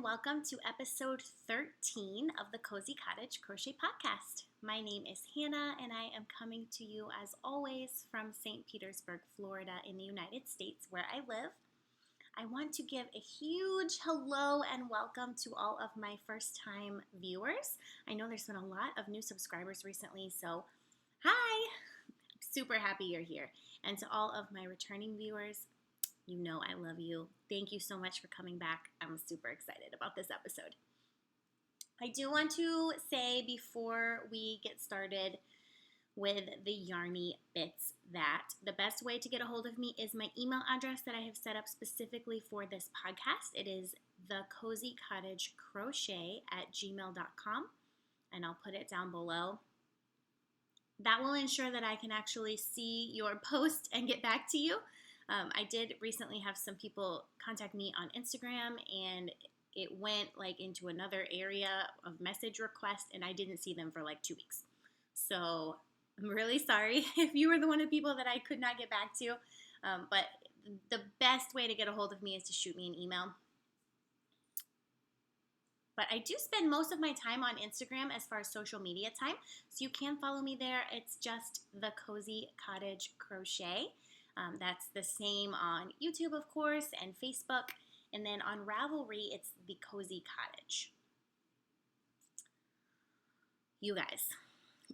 and welcome to episode 13 of the Cozy Cottage Crochet Podcast. My name is Hannah and I am coming to you as always from St. Petersburg, Florida in the United States where I live. I want to give a huge hello and welcome to all of my first time viewers. I know there's been a lot of new subscribers recently, so hi! I'm super happy you're here. And to all of my returning viewers, you know I love you. Thank you so much for coming back. I'm super excited about this episode. I do want to say before we get started with the yarny bits that the best way to get a hold of me is my email address that I have set up specifically for this podcast. It is thecozycottagecrochet@gmail.com, and I'll put it down below. That will ensure that I can actually see your post and get back to you. I did recently have some people contact me on Instagram and it went into another area of message request and I didn't see them for 2 weeks. So I'm really sorry if you were one of the people that I could not get back to. But the best way to get a hold of me is to shoot me an email. But I do spend most of my time on Instagram as far as social media time. So you can follow me there. It's just the Cozy Cottage Crochet. That's the same on YouTube, of course, and Facebook. And then on Ravelry, it's the Cozy Cottage. You guys,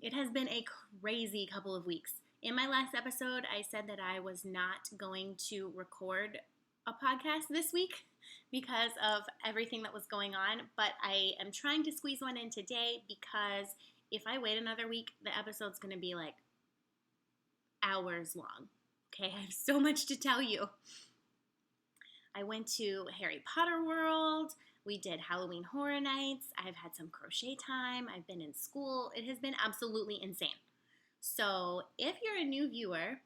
it has been a crazy couple of weeks. In my last episode, I said that I was not going to record a podcast this week because of everything that was going on. But I am trying to squeeze one in today because if I wait another week, the episode's going to be hours long. Okay, I have so much to tell you. I went to Harry Potter World. We did Halloween Horror Nights. I've had some crochet time. I've been in school. It has been absolutely insane. So if you're a new viewer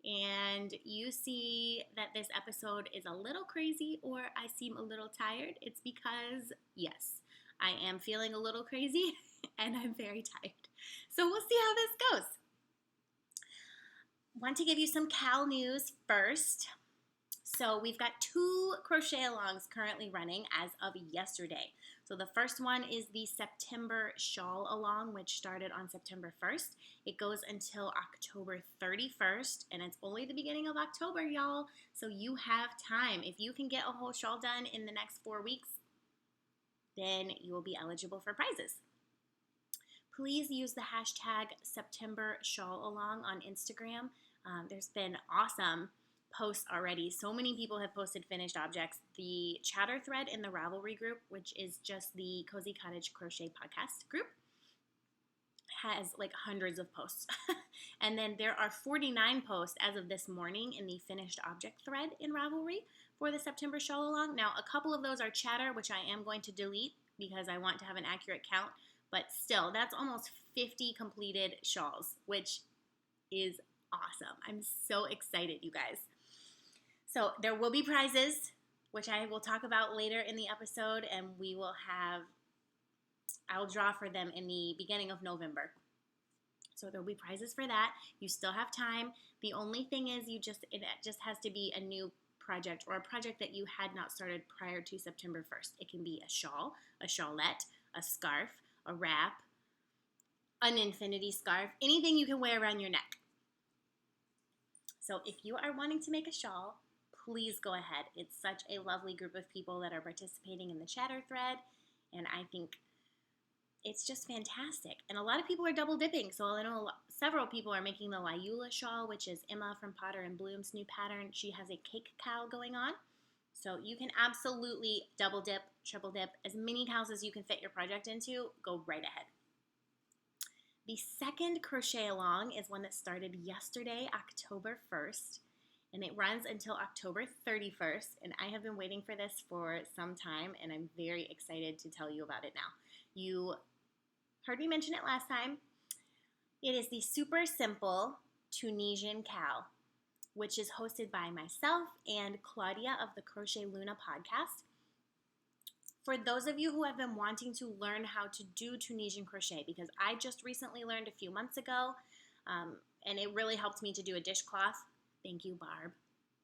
and you see that this episode is a little crazy or I seem a little tired, it's because, yes, I am feeling a little crazy and I'm very tired. So we'll see how this goes. Want to give you some Cal news first. So we've got 2 crochet alongs currently running as of yesterday. So the first one is the September Shawl along, which started on September 1st. It goes until October 31st, and it's only the beginning of October, y'all. So you have time. If you can get a whole shawl done in the next 4 weeks, then you will be eligible for prizes. Please use the hashtag September Shawl Along on Instagram. There's been awesome posts already. So many people have posted finished objects. The chatter thread in the Ravelry group, which is just the Cozy Cottage Crochet podcast group, has hundreds of posts. And then there are 49 posts as of this morning in the finished object thread in Ravelry for the September Shawl Along. Now, a couple of those are chatter, which I am going to delete because I want to have an accurate count. But still, that's almost 50 completed shawls, which is awesome. I'm so excited, you guys. So there will be prizes, which I will talk about later in the episode, and I'll draw for them in the beginning of November. So there will be prizes for that. You still have time. The only thing is it just has to be a new project or a project that you had not started prior to September 1st. It can be a shawl, a shawlette, a scarf, a wrap, an infinity scarf, anything you can wear around your neck. So if you are wanting to make a shawl, please go ahead. It's such a lovely group of people that are participating in the chatter thread, and I think it's just fantastic. And a lot of people are double dipping, so I know several people are making the Lyula shawl, which is Emma from Potter and Bloom's new pattern. She has a cake cowl going on. So you can absolutely double dip, triple dip, as many cows as you can fit your project into, go right ahead. The second crochet along is one that started yesterday, October 1st, and it runs until October 31st, and I have been waiting for this for some time, and I'm very excited to tell you about it now. You heard me mention it last time. It is the super simple Tunisian cowl, which is hosted by myself and Claudia of the Crochet Luna podcast. For those of you who have been wanting to learn how to do Tunisian crochet, because I just recently learned a few months ago, and it really helped me to do a dishcloth. Thank you, Barb.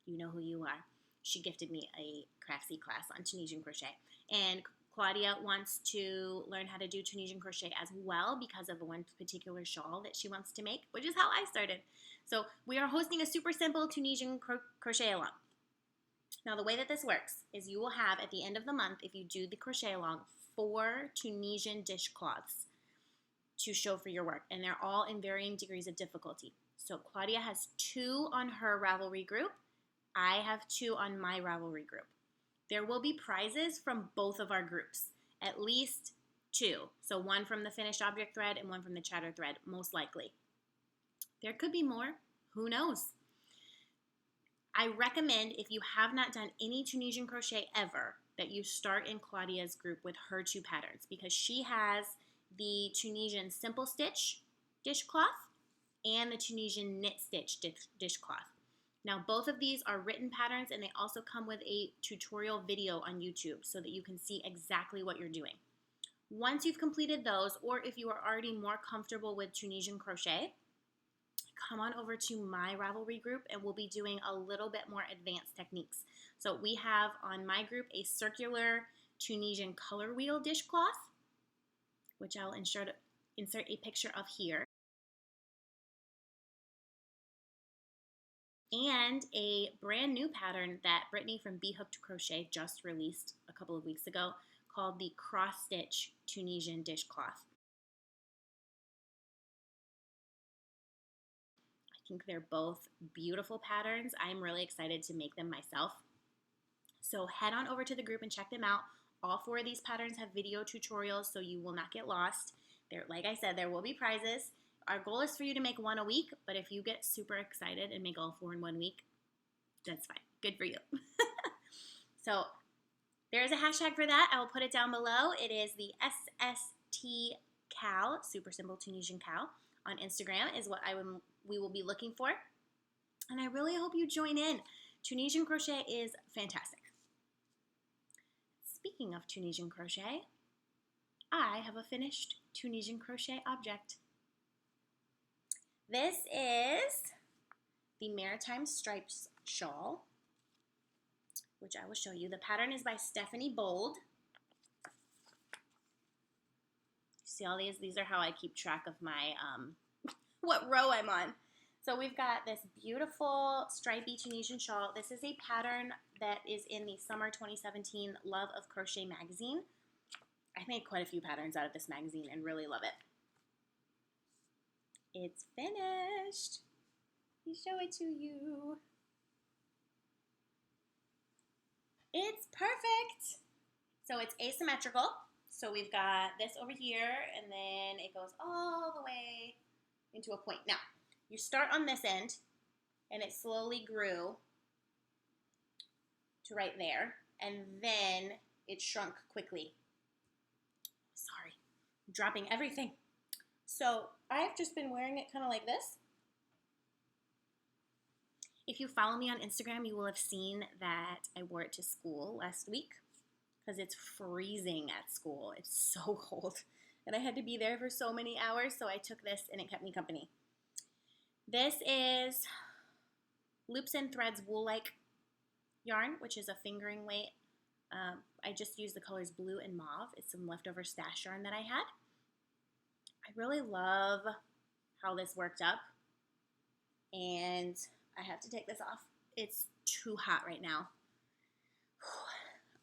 You know who you are. she gifted me a Craftsy class on Tunisian crochet. And Claudia wants to learn how to do Tunisian crochet as well because of one particular shawl that she wants to make, which is how I started. So we are hosting a super simple Tunisian crochet along. Now the way that this works is you will have at the end of the month, if you do the crochet along, 4 Tunisian dishcloths to show for your work, and they're all in varying degrees of difficulty. So Claudia has 2 on her Ravelry group. I have 2 on my Ravelry group. There will be prizes from both of our groups, at least 2. So one from the finished object thread and one from the chatter thread, most likely. There could be more. Who knows? I recommend, if you have not done any Tunisian crochet ever, that you start in Claudia's group with her 2 patterns, because she has the Tunisian simple stitch dishcloth and the Tunisian knit stitch dishcloth. Now both of these are written patterns, and they also come with a tutorial video on YouTube so that you can see exactly what you're doing. Once you've completed those, or if you are already more comfortable with Tunisian crochet, come on over to my Ravelry group and we'll be doing a little bit more advanced techniques. So we have on my group a circular Tunisian color wheel dishcloth, which I'll insert a picture of here, and a brand new pattern that Brittany from Bee Hooked Crochet just released a couple of weeks ago called the cross stitch Tunisian dishcloth. I think they're both beautiful patterns. I'm really excited to make them myself. So head on over to the group and check them out. All 4 of these patterns have video tutorials, so you will not get lost. Like I said, there will be prizes. Our goal is for you to make 1 a week, but if you get super excited and make all 4 in 1 week, that's fine. Good for you. So there's a hashtag for that. I will put it down below. It is the SST Cal, Super Simple Tunisian Cal, on Instagram is what we will be looking for. And I really hope you join in. Tunisian crochet is fantastic. Speaking of Tunisian crochet, I have a finished Tunisian crochet object. This is the Maritime Stripes shawl, which I will show you. The pattern is by Stephanie Bold. See all these? These are how I keep track of my, what row I'm on. So we've got this beautiful stripy Tunisian shawl. This is a pattern that is in the Summer 2017 Love of Crochet magazine. I made quite a few patterns out of this magazine and really love it. It's finished. Let me show it to you. It's perfect. So it's asymmetrical. So we've got this over here, and then it goes all the way into a point. Now, you start on this end, and it slowly grew to right there, and then it shrunk quickly. Sorry, I'm dropping everything. So I've just been wearing it kind of like this. If you follow me on Instagram, you will have seen that I wore it to school last week because it's freezing at school. It's so cold, and I had to be there for so many hours, so I took this, and it kept me company. This is Loops and Threads Wool-like yarn, which is a fingering weight. I just used the colors blue and mauve. It's some leftover stash yarn that I had. I really love how this worked up, and I have to take this off. It's too hot right now.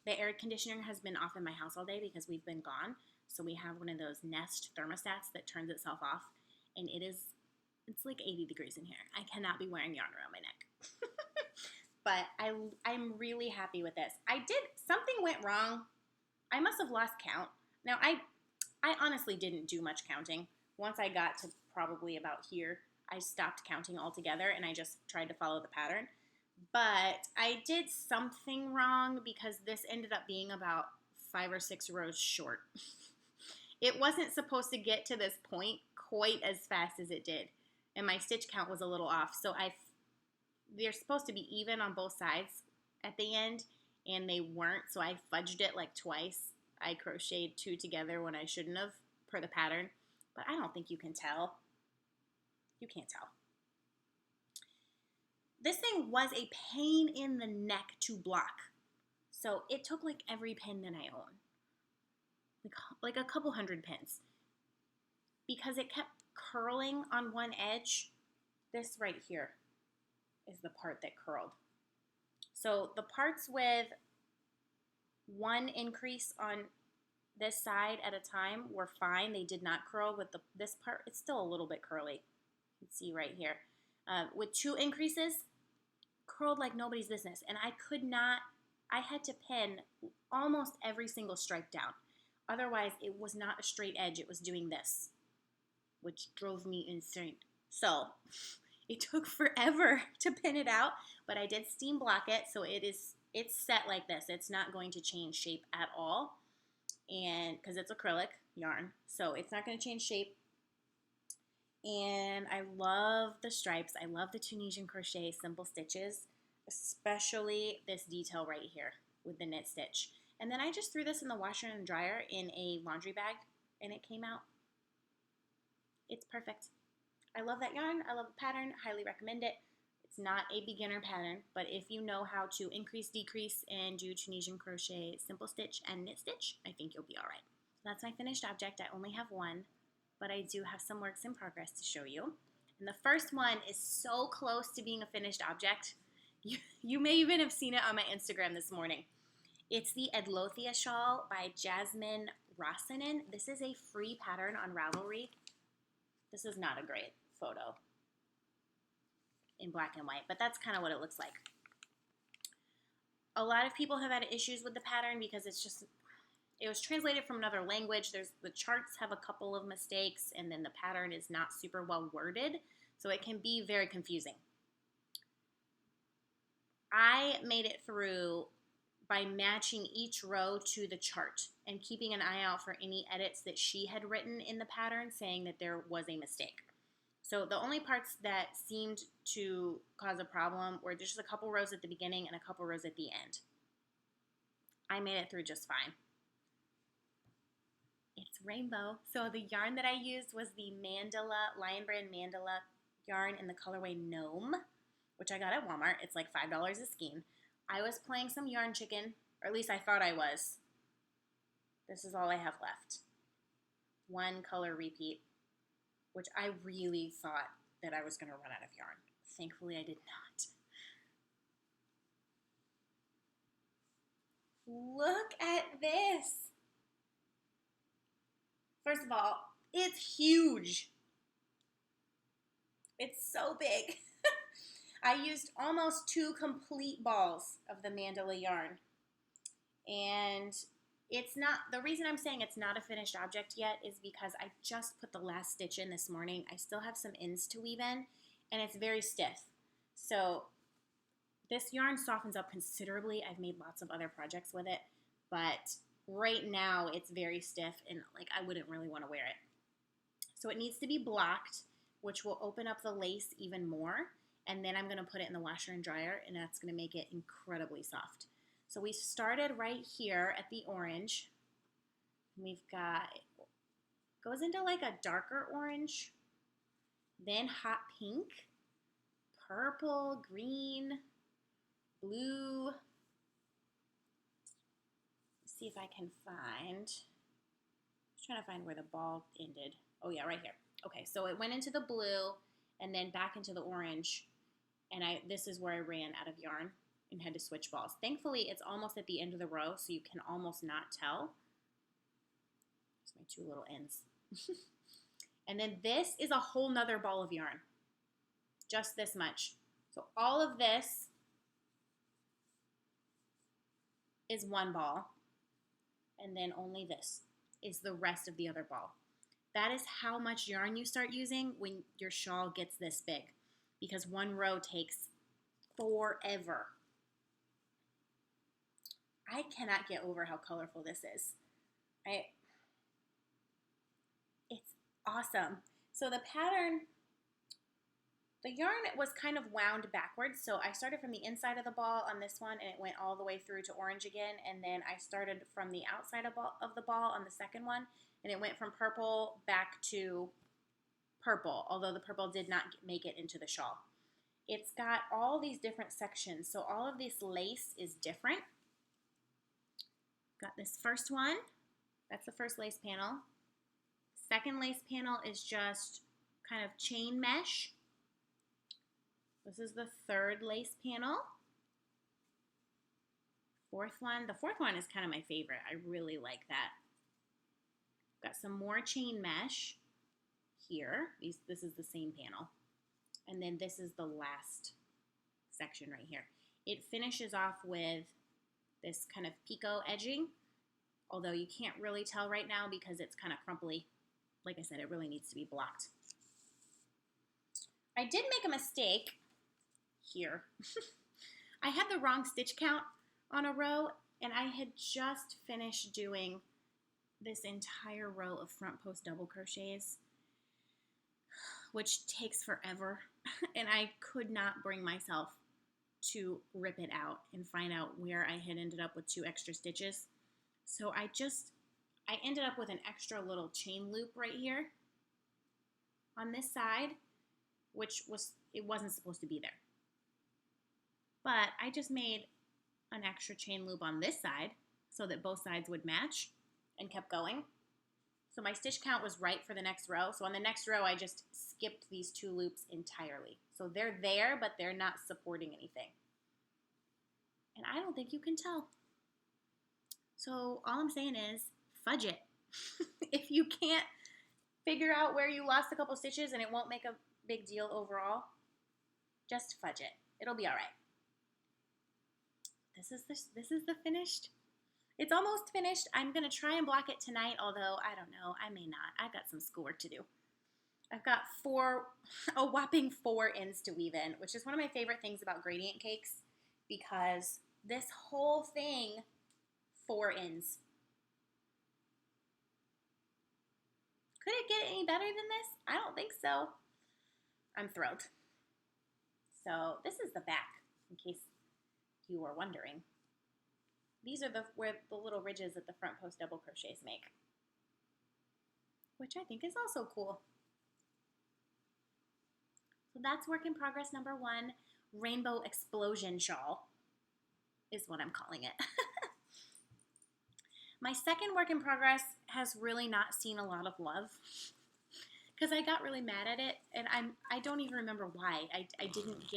The air conditioner has been off in my house all day because we've been gone, so we have one of those Nest thermostats that turns itself off, and it's like 80 degrees in here. I cannot be wearing yarn around my neck. But I'm really happy with this. Something went wrong. I must have lost count. Now, I honestly didn't do much counting. Once I got to probably about here, I stopped counting altogether, and I just tried to follow the pattern. But I did something wrong because this ended up being about 5 or 6 rows short. It wasn't supposed to get to this point quite as fast as it did, and my stitch count was a little off. So they're supposed to be even on both sides at the end, and they weren't, so I fudged it like twice. I crocheted 2 together when I shouldn't have, per the pattern, but I don't think you can tell. You can't tell. this thing was a pain in the neck to block. So it took like every pin that I own, like a couple hundred pins, because it kept curling on one edge. This right here is the part that curled. So the parts with one increase on this side at a time were fine. They did not curl. With this part, it's still a little bit curly. You can see right here. With two increases, curled like nobody's business. And I had to pin almost every single stripe down. Otherwise, it was not a straight edge. It was doing this, which drove me insane. So it took forever to pin it out, but I did steam block it, so it's set like this. It's not going to change shape at all, and because it's acrylic yarn, so it's not going to change shape. And I love the stripes. I love the Tunisian crochet simple stitches, especially this detail right here with the knit stitch. And then I just threw this in the washer and dryer in a laundry bag, and it came out. It's perfect. I love that yarn. I love the pattern. Highly recommend it. It's not a beginner pattern, but if you know how to increase, decrease, and do Tunisian crochet simple stitch and knit stitch, I think you'll be all right. That's my finished object. I only have one, but I do have some works in progress to show you. And the first one is so close to being a finished object. You may even have seen it on my Instagram this morning. It's the Edlothia shawl by Jasmine Rossinen. This is a free pattern on Ravelry. This is not a great photo in black and white, but that's kind of what it looks like. A lot of people have had issues with the pattern because it was translated from another language. The charts have a couple of mistakes, and then the pattern is not super well worded, so it can be very confusing. I made it through by matching each row to the chart and keeping an eye out for any edits that she had written in the pattern saying that there was a mistake. So the only parts that seemed to cause a problem were just a couple rows at the beginning and a couple rows at the end. I made it through just fine. It's rainbow. So the yarn that I used was the Mandala, Lion Brand Mandala yarn in the colorway Gnome, which I got at Walmart. It's like $5 a skein. I was playing some yarn chicken, or at least I thought I was. This is all I have left. One color repeat, which I really thought that I was going to run out of yarn. Thankfully, I did not. Look at this. First of all, it's huge. It's so big. I used almost 2 complete balls of the Mandala yarn. And it's not, the reason I'm saying it's not a finished object yet is because I just put the last stitch in this morning. I still have some ends to weave in, and it's very stiff. So this yarn softens up considerably. I've made lots of other projects with it, but right now it's very stiff, and like I wouldn't really want to wear it. So it needs to be blocked, which will open up the lace even more. And then I'm going to put it in the washer and dryer, and that's going to make it incredibly soft. So we started right here at the orange. We've got, goes into like a darker orange, then hot pink, purple, green, blue. Let's see if I can find, I'm trying to find where the ball ended. Oh yeah, right here. Okay, so it went into the blue and then back into the orange. And this is where I ran out of yarn and had to switch balls. Thankfully, it's almost at the end of the row, so you can almost not tell. There's my 2 little ends. And then this is a whole nother ball of yarn. Just this much. So all of this is 1 ball. And then only this is the rest of the other ball. That is how much yarn you start using when your shawl gets this big, because 1 row takes forever. I cannot get over how colorful this is. It's awesome. So the pattern, the yarn was kind of wound backwards. So I started from the inside of the ball on this one, and it went all the way through to orange again. And then I started from the outside of the ball on the second one, and it went from purple back to purple, although the purple did not make it into the shawl. It's got all these different sections. So all of this lace is different. Got this first one. That's the first lace panel. Second lace panel is just kind of chain mesh. This is the third lace panel. Fourth one. The fourth one is kind of my favorite. I really like that. Got some more chain mesh here. This is the same panel. And then this is the last section right here. It finishes off with this kind of picot edging, although you can't really tell right now because it's kind of crumply. Like I said, it really needs to be blocked. I did make a mistake here. I had the wrong stitch count on a row, and I had just finished doing this entire row of front post double crochets, which takes forever, and I could not bring myself to rip it out and find out where I had ended up with 2 extra stitches. So I ended up with an extra little chain loop right here on this side, it wasn't supposed to be there. But I just made an extra chain loop on this side so that both sides would match and kept going. So my stitch count was right for the next row. So on the next row, I just skipped these 2 loops entirely. So they're there, but they're not supporting anything. And I don't think you can tell. So all I'm saying is fudge it. If you can't figure out where you lost a couple stitches and it won't make a big deal overall, just fudge it. It'll be all right. This is the finished. It's almost finished. I'm going to try and block it tonight, although I don't know. I may not. I've got some schoolwork to do. I've got a whopping 4 ends to weave in, which is one of my favorite things about gradient cakes, because this whole thing, 4 ends. Could it get any better than this? I don't think so. I'm thrilled. So this is the back, in case you were wondering. These are where the little ridges that the front post double crochets make, which I think is also cool. So that's work in progress number 1. Rainbow Explosion Shawl is what I'm calling it. My second work in progress has really not seen a lot of love because I got really mad at it, and I don't even remember why. I didn't make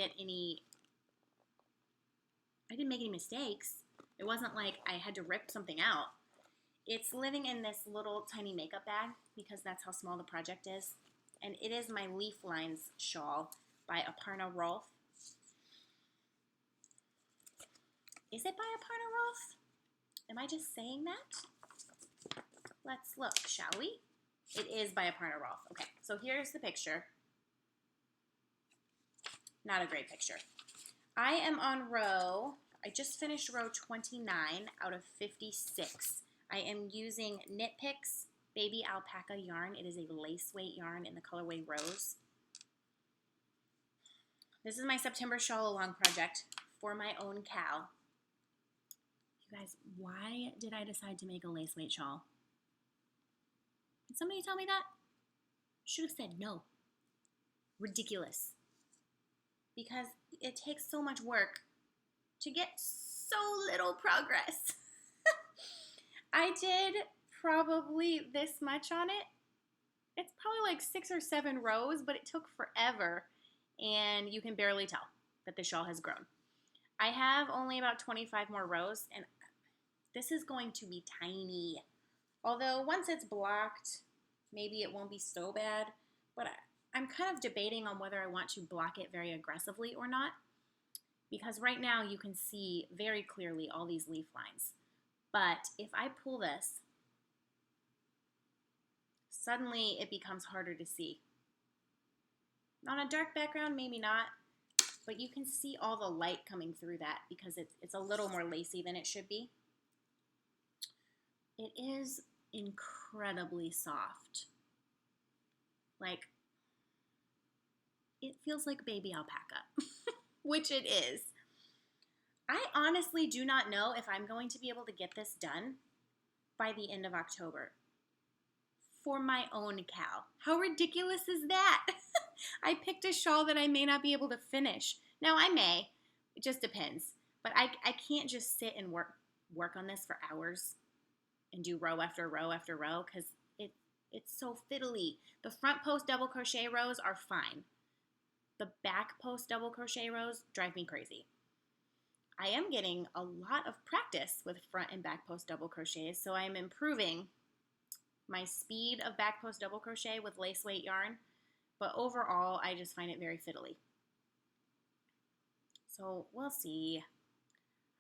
any mistakes. It wasn't like I had to rip something out. It's living in this little tiny makeup bag because that's how small the project is. And it is my Leaf Lines shawl by Aparna Rolf. Is it by Aparna Rolf? Am I just saying that? Let's look, shall we? It is by Aparna Rolf. Okay, so here's the picture. Not a great picture. I am on I just finished row 29 out of 56. I am using Knit Picks Baby Alpaca yarn. It is a lace weight yarn in the colorway Rose. This is my September shawl along project for my own cow. You guys, why did I decide to make a lace weight shawl? Did somebody tell me that? Should have said no. Ridiculous. Because it takes so much work to get so little progress. I did probably this much on it. It's probably like 6 or 7 rows, but it took forever, and you can barely tell that the shawl has grown. I have only about 25 more rows, and this is going to be tiny. Although once it's blocked, maybe it won't be so bad, but I'm kind of debating on whether I want to block it very aggressively or not, because right now you can see very clearly all these leaf lines. But if I pull this, suddenly it becomes harder to see. On a dark background, maybe not, but you can see all the light coming through that because it's a little more lacy than it should be. It is incredibly soft. Like, it feels like baby alpaca, which it is. I honestly do not know if I'm going to be able to get this done by the end of October for my own cow. How ridiculous is that? I picked a shawl that I may not be able to finish. Now I may, it just depends. But I can't just sit and work on this for hours and do row after row after row because it's so fiddly. The front post double crochet rows are fine. The back post double crochet rows drive me crazy. I am getting a lot of practice with front and back post double crochets, so I'm improving my speed of back post double crochet with lace weight yarn, but overall I just find it very fiddly. So we'll see.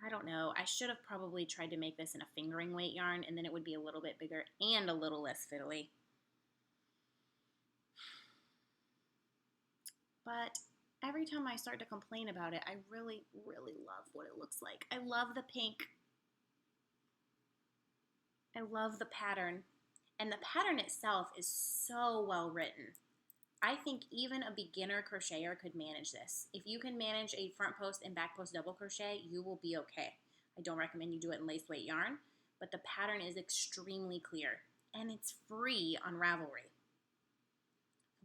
I don't know. I should have probably tried to make this in a fingering weight yarn, and then it would be a little bit bigger and a little less fiddly. But every time I start to complain about it, I really, really love what it looks like. I love the pink. I love the pattern. And the pattern itself is so well written. I think even a beginner crocheter could manage this. If you can manage a front post and back post double crochet, you will be okay. I don't recommend you do it in lace weight yarn, but the pattern is extremely clear. And it's free on Ravelry.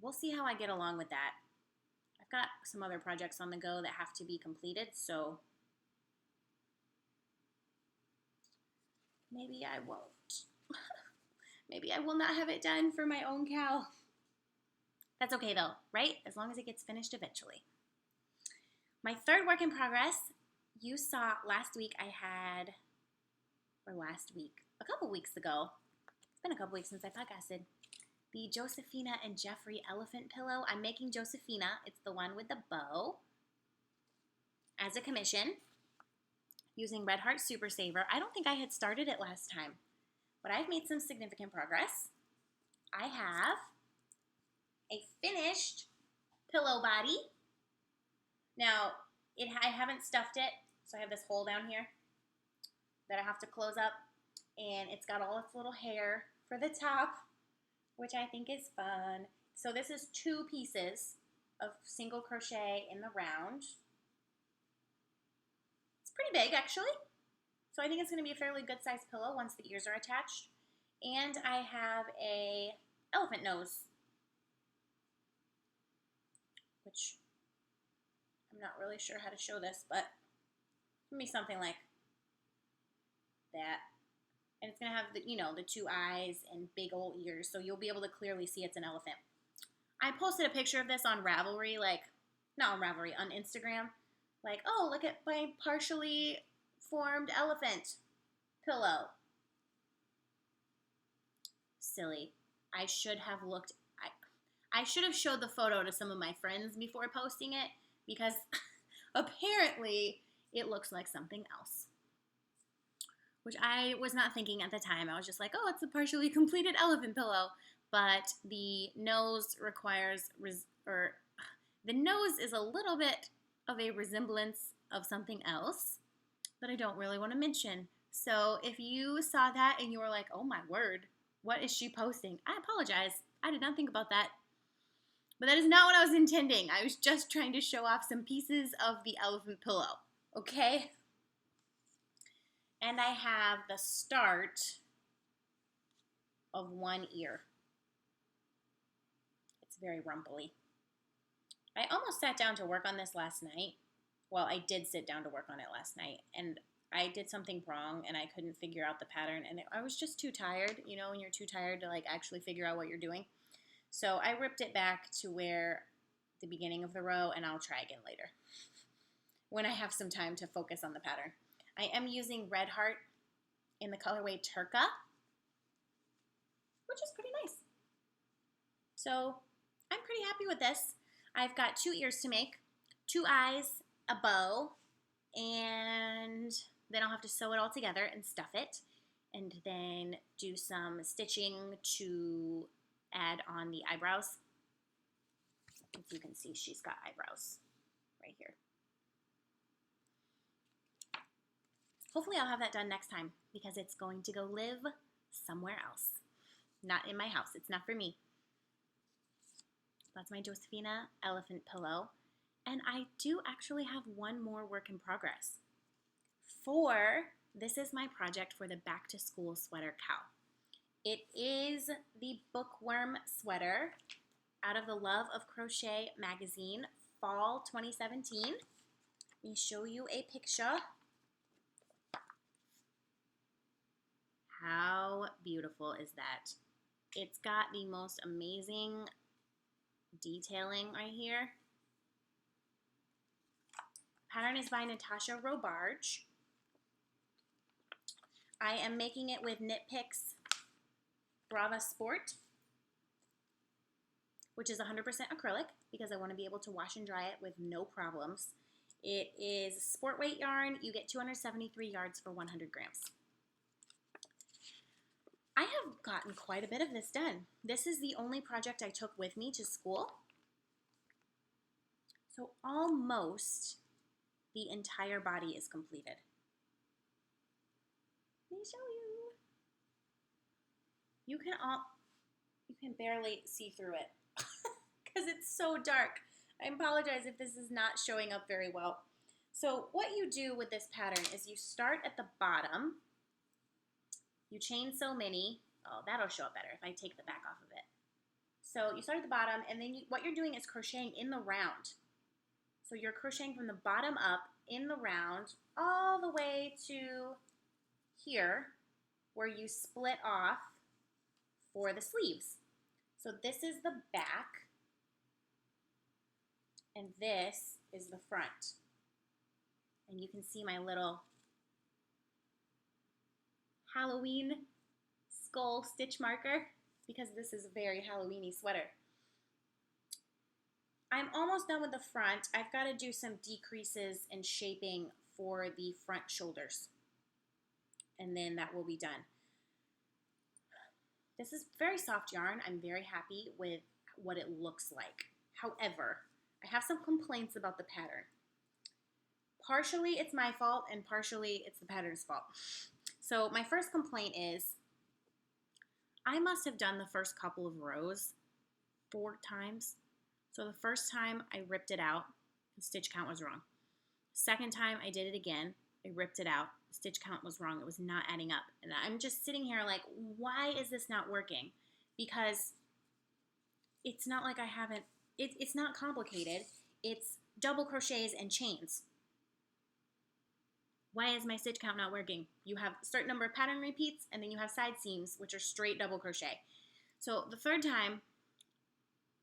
We'll see how I get along with that. I've got some other projects on the go that have to be completed, so maybe I won't. Maybe I will not have it done for my own cow. That's okay though, right? As long as it gets finished eventually. My third work in progress, you saw last week a couple weeks ago, it's been a couple weeks since I podcasted, the Josephina and Jeffrey elephant pillow. I'm making Josephina, it's the one with the bow, as a commission, using Red Heart Super Saver. I don't think I had started it last time, but I've made some significant progress. I have a finished pillow body. Now, I haven't stuffed it, so I have this hole down here that I have to close up, and it's got all its little hair for the top, which I think is fun. So this is 2 pieces of single crochet in the round. It's pretty big, actually. So I think it's going to be a fairly good sized pillow once the ears are attached. And I have a elephant nose, which I'm not really sure how to show this, but it's going to be something like that. And it's going to have the 2 eyes and big old ears, so you'll be able to clearly see it's an elephant. I posted a picture of this on Ravelry, not on Ravelry, on Instagram. Oh, look at my partially formed elephant pillow. Silly. I should have I should have showed the photo to some of my friends before posting it, because apparently it looks like something else, which I was not thinking at the time. I was just like, oh, it's a partially completed elephant pillow. But the nose the nose is a little bit of a resemblance of something else that I don't really want to mention. So if you saw that and you were like, oh my word, what is she posting? I apologize. I did not think about that. But that is not what I was intending. I was just trying to show off some pieces of the elephant pillow. Okay? And I have the start of one ear. It's very rumply. I almost sat down to work on this last night. Well, I did sit down to work on it last night, and I did something wrong, and I couldn't figure out the pattern, and I was just too tired, when you're too tired to actually figure out what you're doing. So I ripped it back to the beginning of the row, and I'll try again later when I have some time to focus on the pattern. I am using Red Heart in the colorway Turca, which is pretty nice. So I'm pretty happy with this. I've got 2 ears to make, 2 eyes, a bow, and then I'll have to sew it all together and stuff it, and then do some stitching to add on the eyebrows. If you can see, she's got eyebrows right here. Hopefully I'll have that done next time, because it's going to go live somewhere else. Not in my house. It's not for me. That's my Josephina elephant pillow. And I do actually have one more work in progress. This is my project for the back to school sweater cow. It is the bookworm sweater. out of the Love of Crochet magazine, Fall 2017. Let me show you a picture. How beautiful is that? It's got the most amazing detailing right here. Pattern is by Natasha Robarge. I am making it with Knit Picks Brava Sport, which is 100% acrylic because I want to be able to wash and dry it with no problems. It is sport weight yarn. You get 273 yards for 100 grams. I have gotten quite a bit of this done. This is the only project I took with me to school. So almost the entire body is completed. Let me show you. You can barely see through it because it's so dark. I apologize if this is not showing up very well. So what you do with this pattern is you start at the bottom. You chain so many. Oh, that'll show up better if I take the back off of it. So you start at the bottom, and then what you're doing is crocheting in the round. So you're crocheting from the bottom up in the round all the way to here where you split off for the sleeves. So this is the back and this is the front. And you can see my little Halloween skull stitch marker because this is a very Halloween-y sweater. I'm almost done with the front. I've got to do some decreases and shaping for the front shoulders. And then that will be done. This is very soft yarn. I'm very happy with what it looks like. However, I have some complaints about the pattern. Partially it's my fault and partially it's the pattern's fault. So my first complaint is I must have done the first couple of rows 4 times. So the first time I ripped it out, the stitch count was wrong. Second time I did it again, I ripped it out, the stitch count was wrong. It was not adding up. And I'm just sitting here like, why is this not working? Because it's not like I haven't, it's not complicated. It's double crochets and chains. Why is my stitch count not working? You have a certain number of pattern repeats and then you have side seams, which are straight double crochet. So the third time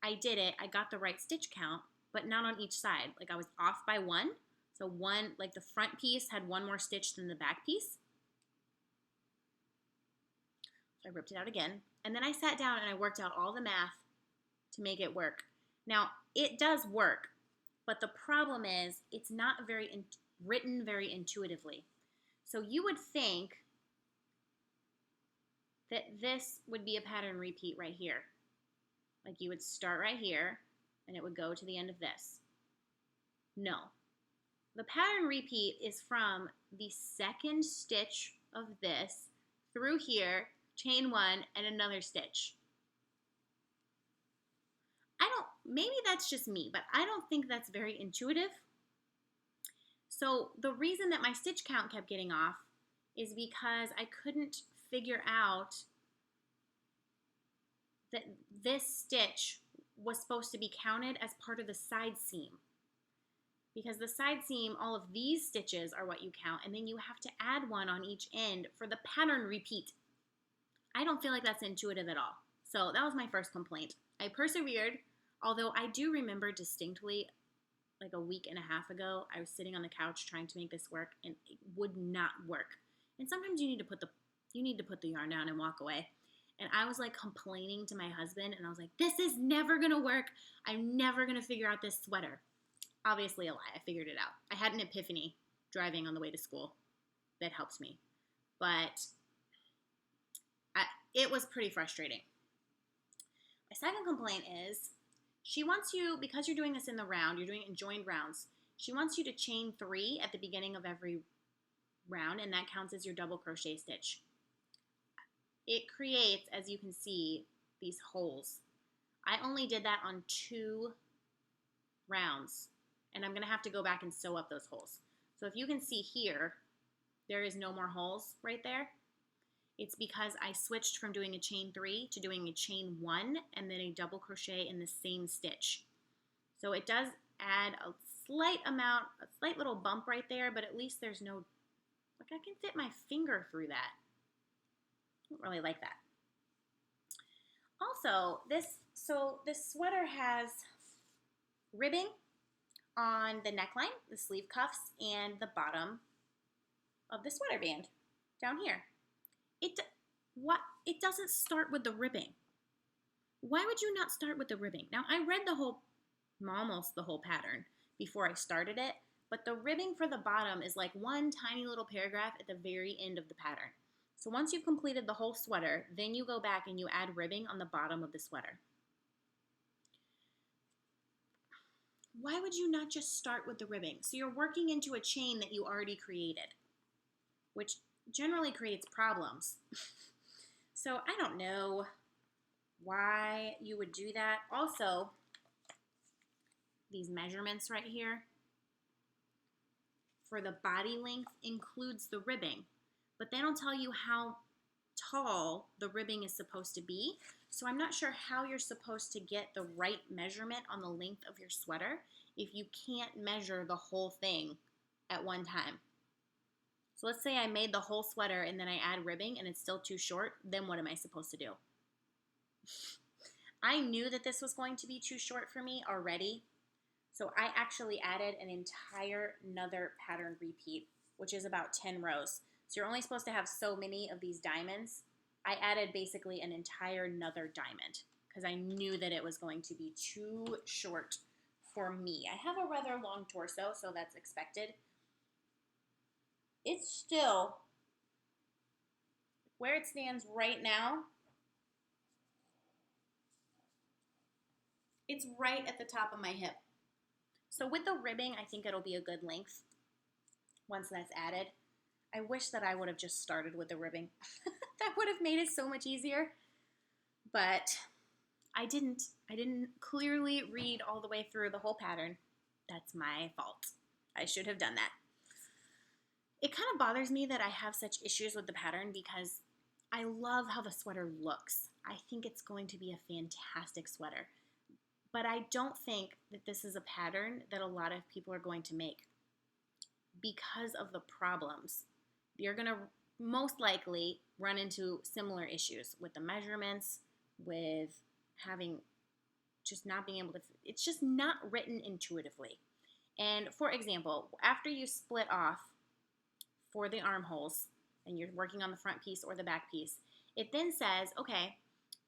I did it, I got the right stitch count, but not on each side. Like I was off by 1. So one, like the front piece had 1 more stitch than the back piece. So I ripped it out again. And then I sat down and I worked out all the math to make it work. Now, it does work, but the problem is it's not written very intuitively. So you would think that this would be a pattern repeat right here. Like you would start right here and it would go to the end of this. No. The pattern repeat is from the second stitch of this through here, chain 1 and another stitch. Maybe that's just me, but I don't think that's very intuitive. So the reason that my stitch count kept getting off is because I couldn't figure out that this stitch was supposed to be counted as part of the side seam. Because the side seam, all of these stitches are what you count, and then you have to add 1 on each end for the pattern repeat. I don't feel like that's intuitive at all. So that was my first complaint. I persevered, although I do remember distinctly like a week and a half ago, I was sitting on the couch trying to make this work and it would not work. And sometimes you need to put the yarn down and walk away. And I was like complaining to my husband and I was like, this is never gonna work. I'm never gonna figure out this sweater. Obviously a lie, I figured it out. I had an epiphany driving on the way to school that helped me. But it was pretty frustrating. My second complaint is she wants you, because you're doing this in the round, you're doing it in joined rounds, she wants you to chain 3 at the beginning of every round, and that counts as your double crochet stitch. It creates, as you can see, these holes. I only did that on 2 rounds, and I'm going to have to go back and sew up those holes. So if you can see here, there is no more holes right there. It's because I switched from doing a chain 3 to doing a chain 1 and then a double crochet in the same stitch. So it does add a slight little bump right there, but at least there's no, like I can fit my finger through that. I don't really like that. Also, this sweater has ribbing on the neckline, the sleeve cuffs, and the bottom of the sweater band down here. It doesn't start with the ribbing. Why would you not start with the ribbing? Now, I read almost the whole pattern before I started it, but the ribbing for the bottom is like one tiny little paragraph at the very end of the pattern. So once you've completed the whole sweater, then you go back and you add ribbing on the bottom of the sweater. Why would you not just start with the ribbing? So you're working into a chain that you already created, which generally creates problems. So I don't know why you would do that. Also, these measurements right here for the body length includes the ribbing, but they don't tell you how tall the ribbing is supposed to be. So I'm not sure how you're supposed to get the right measurement on the length of your sweater if you can't measure the whole thing at one time. So let's say I made the whole sweater and then I add ribbing and it's still too short, then what am I supposed to do? I knew that this was going to be too short for me already, so I actually added an entire another pattern repeat, which is about 10 rows. So you're only supposed to have so many of these diamonds. I added basically an entire another diamond because I knew that it was going to be too short for me. I have a rather long torso, so that's expected. It's still, where it stands right now, it's right at the top of my hip. So with the ribbing, I think it'll be a good length once that's added. I wish that I would have just started with the ribbing. That would have made it so much easier. But I didn't. I didn't clearly read all the way through the whole pattern. That's my fault. I should have done that. It kind of bothers me that I have such issues with the pattern because I love how the sweater looks. I think it's going to be a fantastic sweater. But I don't think that this is a pattern that a lot of people are going to make because of the problems. You're going to most likely run into similar issues with the measurements, with having just not being able to, it's just not written intuitively. And for example, after you split off for the armholes and you're working on the front piece or the back piece, it then says, okay,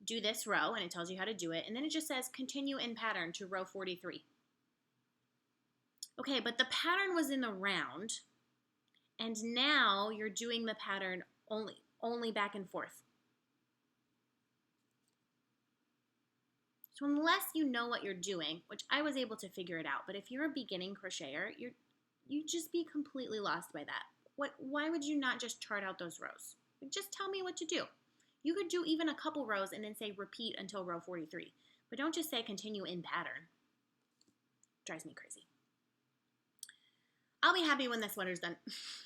do this row, and it tells you how to do it, and then it just says continue in pattern to row 43. Okay, but the pattern was in the round, and now you're doing the pattern only back and forth. So unless you know what you're doing, which I was able to figure it out, but if you're a beginning crocheter, you'd just be completely lost by that. Why would you not just chart out those rows? Just tell me what to do. You could do even a couple rows and then say repeat until row 43. But don't just say continue in pattern. Drives me crazy. I'll be happy when this sweater's done.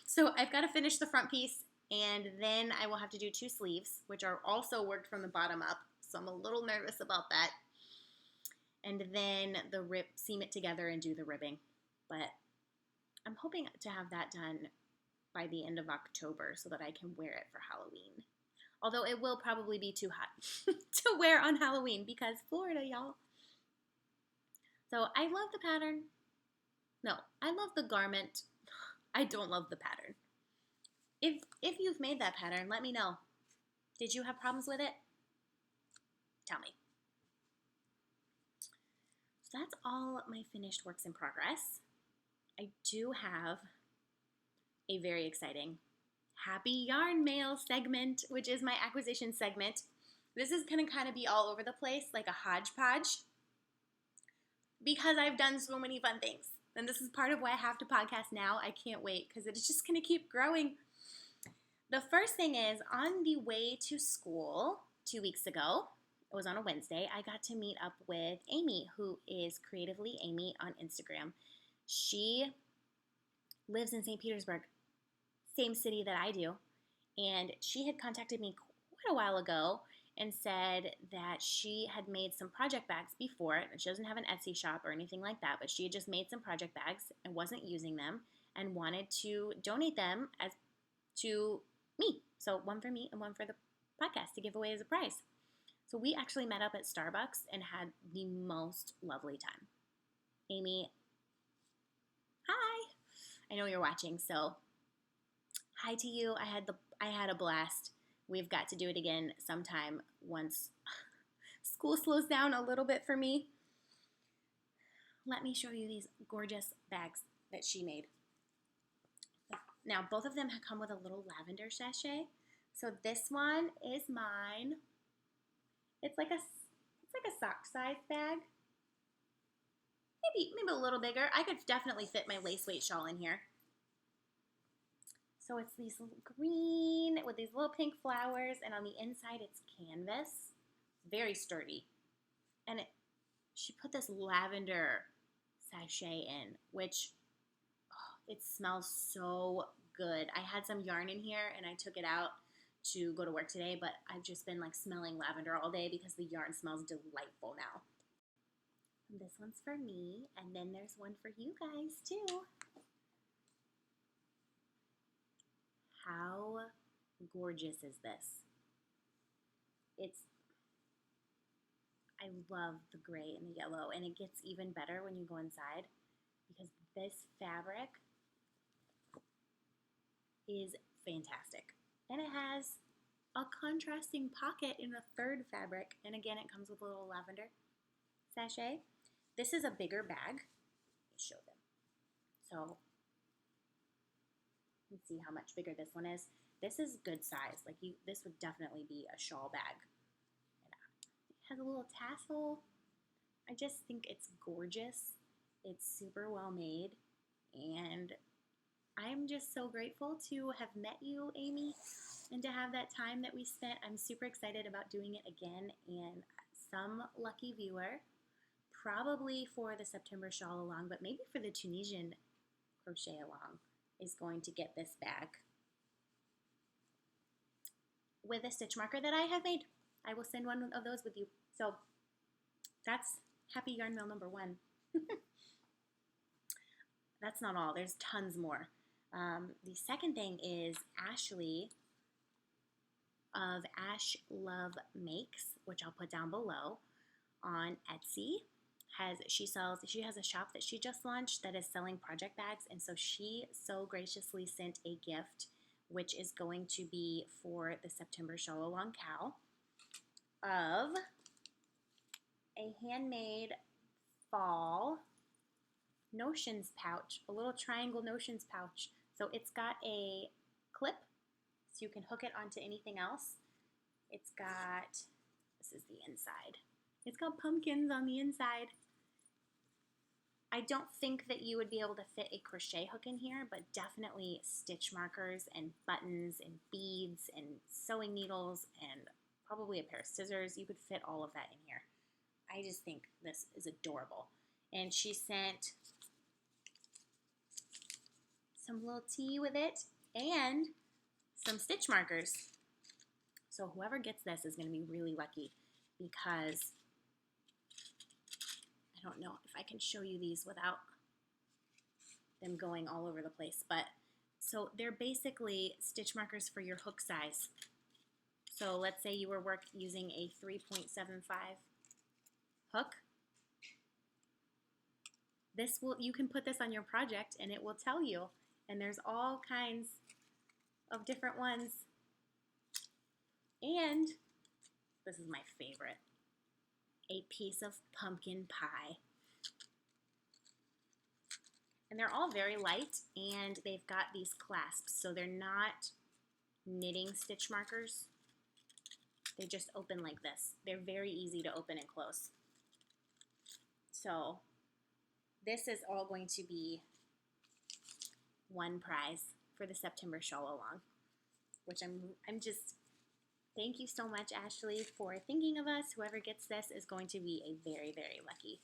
So I've got to finish the front piece, and then I will have to do 2 sleeves, which are also worked from the bottom up. So I'm a little nervous about that. And then seam it together and do the ribbing. But I'm hoping to have that done by the end of October so that I can wear it for Halloween. Although it will probably be too hot to wear on Halloween because Florida, y'all. So I love the pattern. No, I love the garment. I don't love the pattern. If you've made that pattern, let me know. Did you have problems with it? Tell me. So that's all my finished works in progress. I do have a very exciting Happy Yarn Mail segment, which is my acquisition segment. This is going to kind of be all over the place, like a hodgepodge, because I've done so many fun things. And this is part of why I have to podcast now. I can't wait because it's just going to keep growing. The first thing is, on the way to school 2 weeks ago, it was on a Wednesday, I got to meet up with Amy, who is Creatively Amy on Instagram. She lives in St. Petersburg, same city that I do, And she had contacted me quite a while ago and said that she had made some project bags before. She doesn't have an Etsy shop or anything like that, but she had just made some project bags and wasn't using them and wanted to donate them to me. So one for me and one for the podcast to give away as a prize. So we actually met up at Starbucks and had the most lovely time. Amy, hi. I know you're watching, so hi to you. I had a blast. We've got to do it again sometime once school slows down a little bit for me. Let me show you these gorgeous bags that she made. Now, both of them come with a little lavender sachet. So this one is mine. It's like a sock size bag. Maybe a little bigger. I could definitely fit my lace weight shawl in here. So it's these green with these little pink flowers, and on the inside it's canvas. Very sturdy. And she put this lavender sachet in, which it smells so good. I had some yarn in here and I took it out to go to work today, but I've just been like smelling lavender all day because the yarn smells delightful now. And this one's for me, and then there's one for you guys too. How gorgeous is this? I love the gray and the yellow, and it gets even better when you go inside because this fabric is fantastic. And it has a contrasting pocket in a third fabric, and again, it comes with a little lavender sachet. This is a bigger bag. Let me show them. So you can see how much bigger this one is. This is good size. This would definitely be a shawl bag. It has a little tassel. I just think it's gorgeous. It's super well made, and I'm just so grateful to have met you, Amy, and to have that time that we spent. I'm super excited about doing it again, and some lucky viewer, probably for the September shawl along, but maybe for the Tunisian crochet along, is going to get this bag with a stitch marker that I have made. I will send one of those with you. So that's Happy Yarn Mail number 1. That's not all. There's tons more. The second thing is Ashley of Ash Love Makes, which I'll put down below, on Etsy. She has a shop that she just launched that is selling project bags, and so she so graciously sent a gift, which is going to be for the September Shawl Along cow, of a handmade fall notions pouch, a little triangle notions pouch. So it's got a clip, so you can hook it onto anything else. This is the inside. It's got pumpkins on the inside. I don't think that you would be able to fit a crochet hook in here, but definitely stitch markers and buttons and beads and sewing needles and probably a pair of scissors. You could fit all of that in here. I just think this is adorable. And she sent some little tea with it and some stitch markers. So whoever gets this is going to be really lucky, because I don't know if I can show you these without them going all over the place, but so they're basically stitch markers for your hook size. So let's say you were using a 3.75 hook. You can put this on your project and it will tell you, and there's all kinds of different ones. And this is my favorite, a piece of pumpkin pie. And they're all very light, and they've got these clasps, so they're not knitting stitch markers. They just open like this. They're very easy to open and close. So this is all going to be one prize for the September Shawl Along, which I'm just, thank you so much, Ashley, for thinking of us. Whoever gets this is going to be a very, very lucky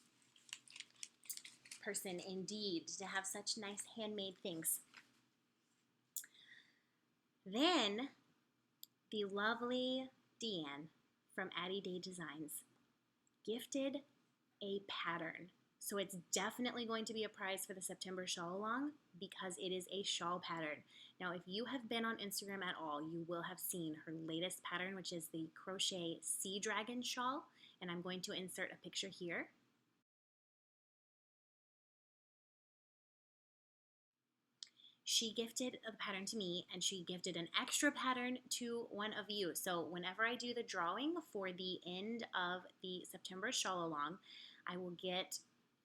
person indeed to have such nice handmade things. Then the lovely Deanne from Addie Day Designs gifted a pattern. So it's definitely going to be a prize for the September shawl along because it is a shawl pattern. Now, if you have been on Instagram at all, you will have seen her latest pattern, which is the crochet sea dragon shawl. And I'm going to insert a picture here. She gifted the pattern to me, and she gifted an extra pattern to one of you. So whenever I do the drawing for the end of the September shawl along, I will get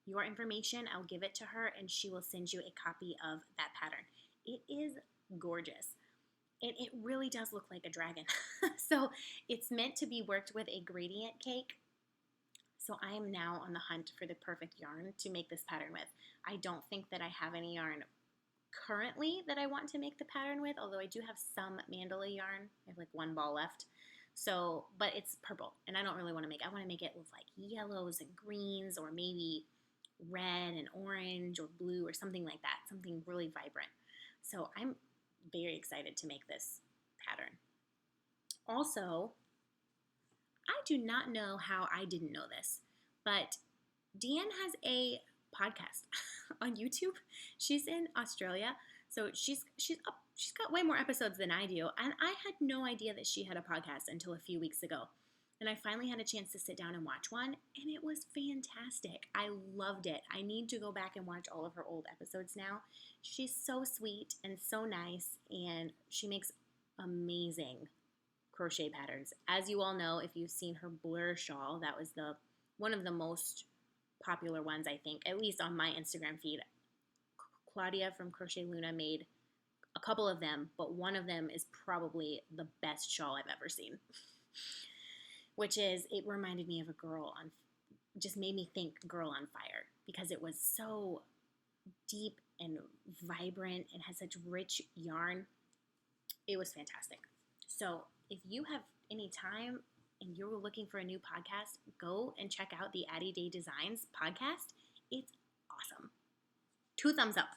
your information, I'll give it to her, and she will send you a copy of that pattern. It is gorgeous. It really does look like a dragon. So it's meant to be worked with a gradient cake. So I am now on the hunt for the perfect yarn to make this pattern with. I don't think that I have any yarn currently that I want to make the pattern with, although I do have some mandala yarn. I have like one ball left. So, but it's purple, and I don't really want to make it. I want to make it with like yellows and greens, or maybe red and orange or blue or something like that, something really vibrant. So I'm very excited to make this pattern. Also, I do not know how I didn't know this, but Deanne has a podcast on YouTube. She's in Australia, so she's got way more episodes than I do, and I had no idea that she had a podcast until a few weeks ago. And I finally had a chance to sit down and watch one, and it was fantastic. I loved it. I need to go back and watch all of her old episodes now. She's so sweet and so nice, and she makes amazing crochet patterns. As you all know, if you've seen her blur shawl, that was one of the most popular ones, I think, at least on my Instagram feed. Claudia from Crochet Luna made a couple of them, but one of them is probably the best shawl I've ever seen. Which is, it reminded me of just made me think Girl on Fire, because it was so deep and vibrant and has such rich yarn. It was fantastic. So if you have any time and you're looking for a new podcast, go and check out the Addie Day Designs podcast. It's awesome. 2 thumbs up.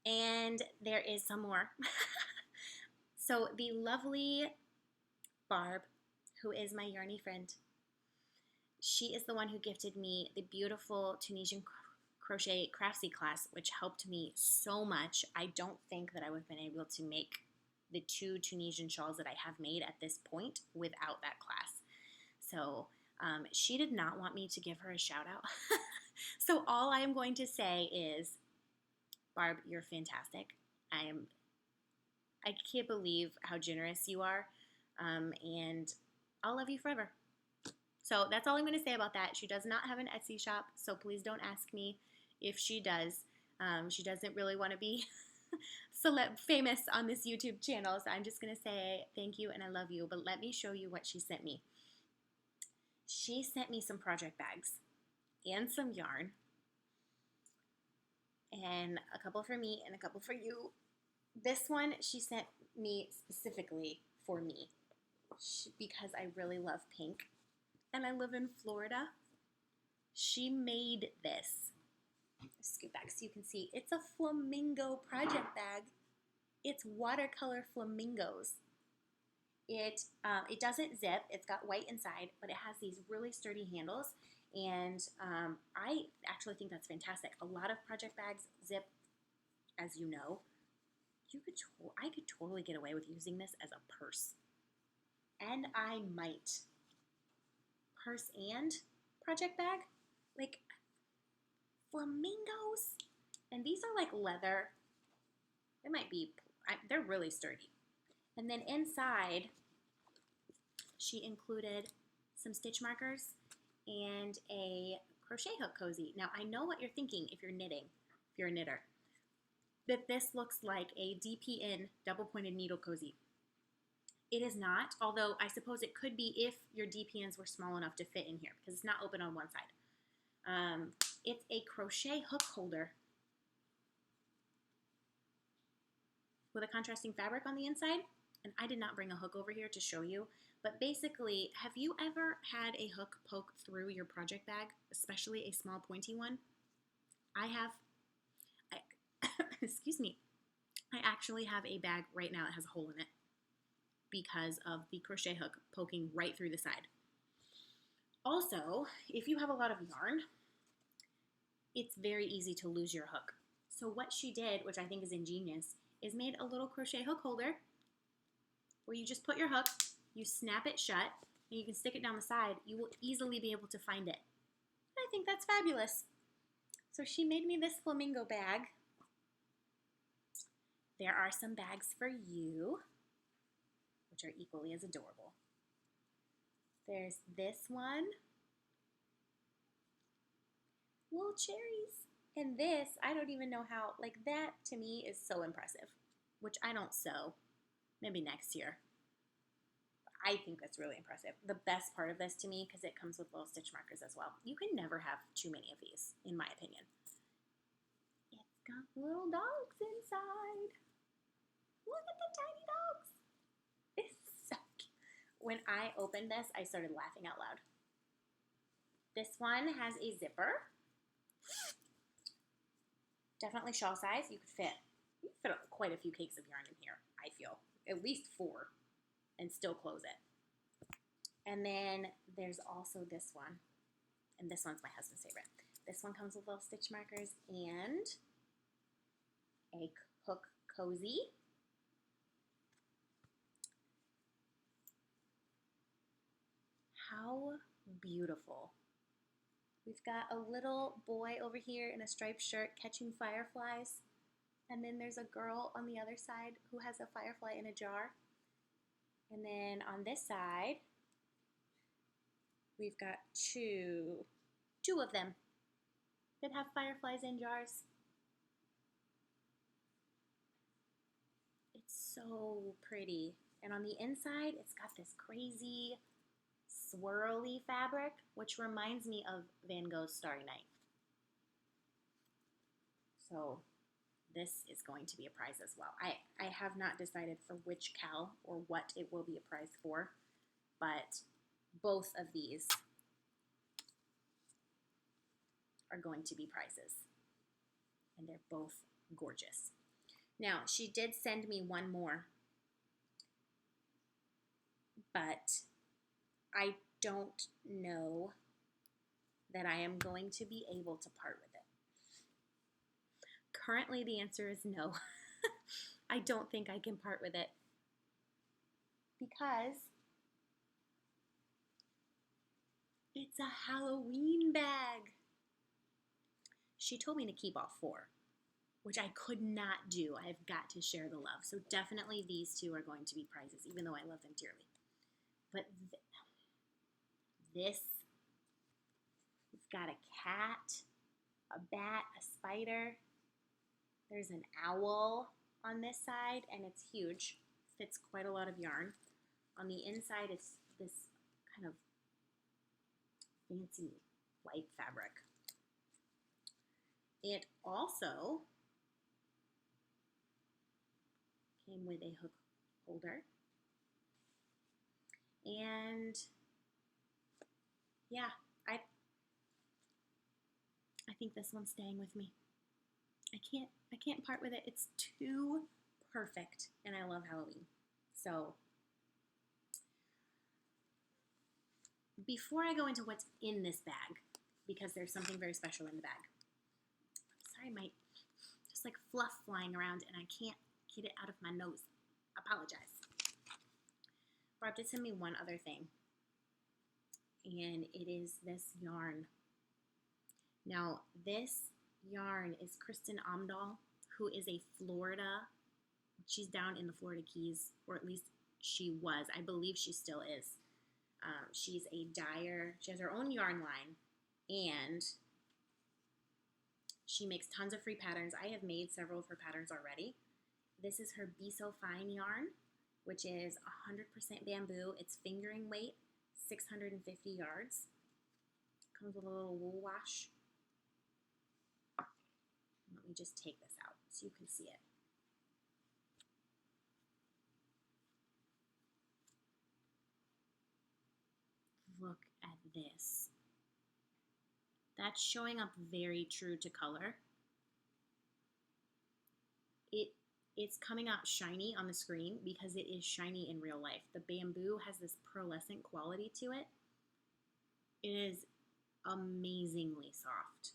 And there is some more. So the lovely Barb, who is my yarny friend, she is the one who gifted me the beautiful Tunisian crochet craftsy class, which helped me so much. I don't think that I would have been able to make the 2 Tunisian shawls that I have made at this point without that class. So she did not want me to give her a shout out. So all I am going to say is, Barb, you're fantastic. I can't believe how generous you are. And I'll love you forever. So that's all I'm going to say about that. She does not have an Etsy shop, so please don't ask me if she does. She doesn't really want to be famous on this YouTube channel, so I'm just going to say thank you and I love you. But let me show you what she sent me. She sent me some project bags and some yarn, and a couple for me and a couple for you. This one she sent me specifically for me, because I really love pink and I live in Florida. She made this. Scoot back so you can see. It's a flamingo project bag. It's watercolor flamingos. It doesn't zip. It's got white inside, but it has these really sturdy handles, and I actually think that's fantastic. A lot of project bags zip, as you know. I could totally get away with using this as a purse. And I might. Purse and project bag? Like, flamingos? And these are like leather. They're really sturdy. And then inside, she included some stitch markers and a crochet hook cozy. Now, I know what you're thinking if you're knitting, if you're a knitter, that this looks like a DPN double-pointed needle cozy. It is not, although I suppose it could be if your DPNs were small enough to fit in here, because it's not open on one side. It's a crochet hook holder with a contrasting fabric on the inside, and I did not bring a hook over here to show you, but basically, have you ever had a hook poke through your project bag, especially a small pointy one? I have. Excuse me. I actually have a bag right now that has a hole in it. because of the crochet hook poking right through the side. Also, if you have a lot of yarn, it's very easy to lose your hook. So what she did, which I think is ingenious, is made a little crochet hook holder where you just put your hook, you snap it shut, and you can stick it down the side. You will easily be able to find it. I think that's fabulous. So she made me this flamingo bag. There are some bags for you, which are equally as adorable. There's this one. Little cherries. And this, I don't even know how, like that to me is so impressive, which I don't sew. Maybe next year. I think that's really impressive. The best part of this to me, because it comes with little stitch markers as well. You can never have too many of these, in my opinion. It's got little dogs inside. Look at the tiny dogs. It's so cute. When I opened this, I started laughing out loud. This one has a zipper. Definitely shawl size. You could fit quite a few cakes of yarn in here, I feel. At least 4. And still close it. And then there's also this one. And this one's my husband's favorite. This one comes with little stitch markers and a hook cozy. How beautiful. We've got a little boy over here in a striped shirt catching fireflies. And then there's a girl on the other side who has a firefly in a jar. And then on this side, we've got two of them that have fireflies in jars. It's so pretty. And on the inside, it's got this crazy swirly fabric, which reminds me of Van Gogh's Starry Night. So this is going to be a prize as well. I have not decided for which cal or what it will be a prize for, but both of these are going to be prizes. And they're both gorgeous. Now, she did send me one more, but I don't know that I am going to be able to part with it. Currently, the answer is no. I don't think I can part with it because it's a Halloween bag. She told me to keep all 4, which I could not do. I've got to share the love. So definitely these 2 are going to be prizes, even though I love them dearly. But this, it's got a cat, a bat, a spider. There's an owl on this side, and it's huge. Fits quite a lot of yarn. On the inside, it's this kind of fancy white fabric. It also came with a hook holder. And yeah, I think this one's staying with me. I can't part with it. It's too perfect, and I love Halloween. So before I go into what's in this bag, because there's something very special in the bag. Sorry, my just like fluff flying around, and I can't get it out of my nose. Apologize. Barb did send me one other thing, and it is this yarn. Now, this yarn is Kristen Amdahl, who is a Florida, she's down in the Florida Keys, or at least she was. I believe she still is. She's a dyer. She has her own yarn line, and she makes tons of free patterns. I have made several of her patterns already. This is her Be So Fine yarn, which is 100% bamboo. It's fingering weight, 650 yards. Comes with a little wool wash. Let me just take this out so you can see it. Look at this. That's showing up very true to color. It it's coming out shiny on the screen because it is shiny in real life. The bamboo has this pearlescent quality to it. It is amazingly soft.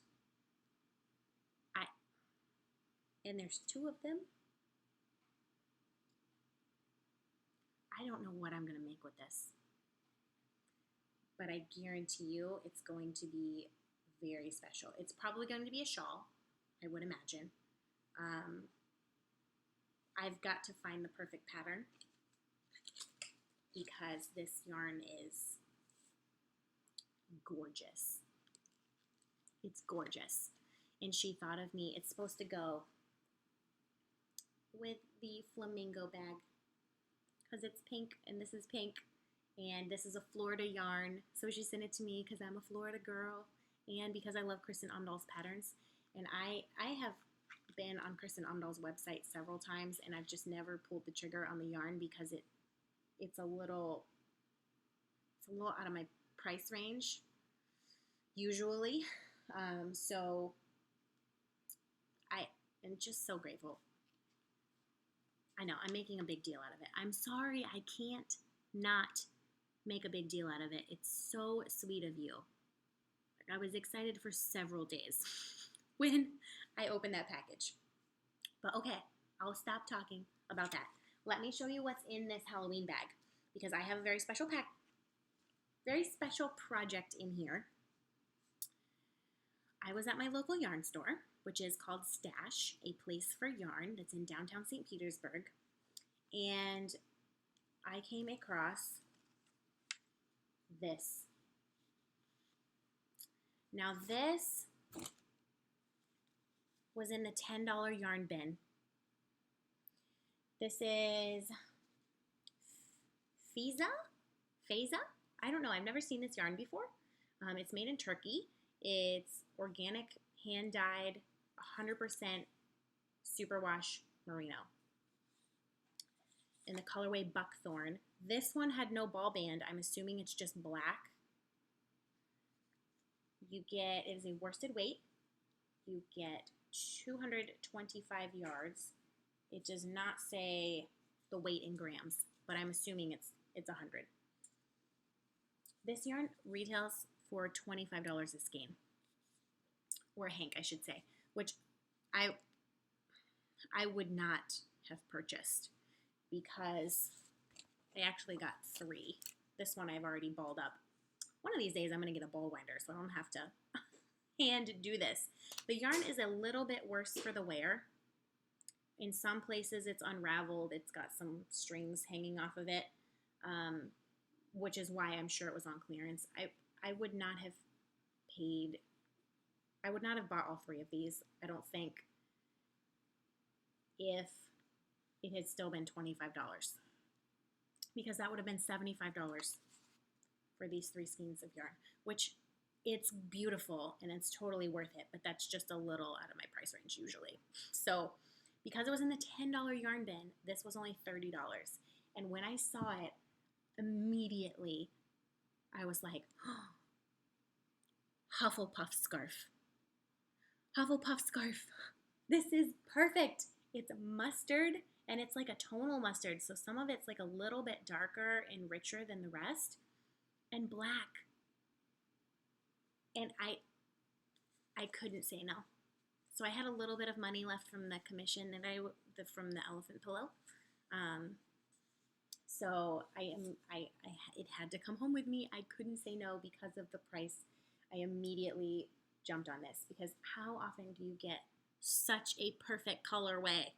And there's 2 of them. I don't know what I'm going to make with this, but I guarantee you it's going to be very special. It's probably going to be a shawl, I would imagine. I've got to find the perfect pattern because this yarn is gorgeous. It's gorgeous. And she thought of me. It's supposed to go with the flamingo bag because it's pink and this is pink and this is a Florida yarn. So she sent it to me because I'm a Florida girl and because I love Kristen Omdahl's patterns. And I have been on Kristen Omdahl's website several times and I've just never pulled the trigger on the yarn because it's a little out of my price range usually. So I am just so grateful. I know, I'm making a big deal out of it. I'm sorry, I can't not make a big deal out of it. It's so sweet of you. I was excited for several days when I opened that package. But okay, I'll stop talking about that. Let me show you what's in this Halloween bag because I have a very special project in here. I was at my local yarn store, which is called Stash, a place for yarn that's in downtown St. Petersburg. And I came across this. Now this was in the $10 yarn bin. This is Feza? I don't know. I've never seen this yarn before. It's made in Turkey. It's organic, hand-dyed, 100% superwash merino. In the colorway Buckthorn. This one had no ball band. I'm assuming it's just black. It is a worsted weight. You get 225 yards. It does not say the weight in grams, but I'm assuming it's 100. This yarn retails for $25 a skein, or a hank, I should say, which I would not have purchased because I actually got 3. This one I've already balled up. One of these days I'm going to get a ball winder so I don't have to hand do this. The yarn is a little bit worse for the wear. In some places it's unraveled. It's got some strings hanging off of it, which is why I'm sure it was on clearance. I would not have bought all 3 of these, I don't think, if it had still been $25. Because that would have been $75 for these 3 skeins of yarn, which it's beautiful and it's totally worth it, but that's just a little out of my price range usually. So because it was in the $10 yarn bin, this was only $30. And when I saw it, immediately I was like, oh, Hufflepuff scarf. Hufflepuff scarf. This is perfect. It's mustard and it's like a tonal mustard. So some of it's like a little bit darker and richer than the rest, and black. And I couldn't say no. So I had a little bit of money left from the commission that from the elephant pillow. So it had to come home with me. I couldn't say no because of the price. I immediately jumped on this because how often do you get such a perfect colorway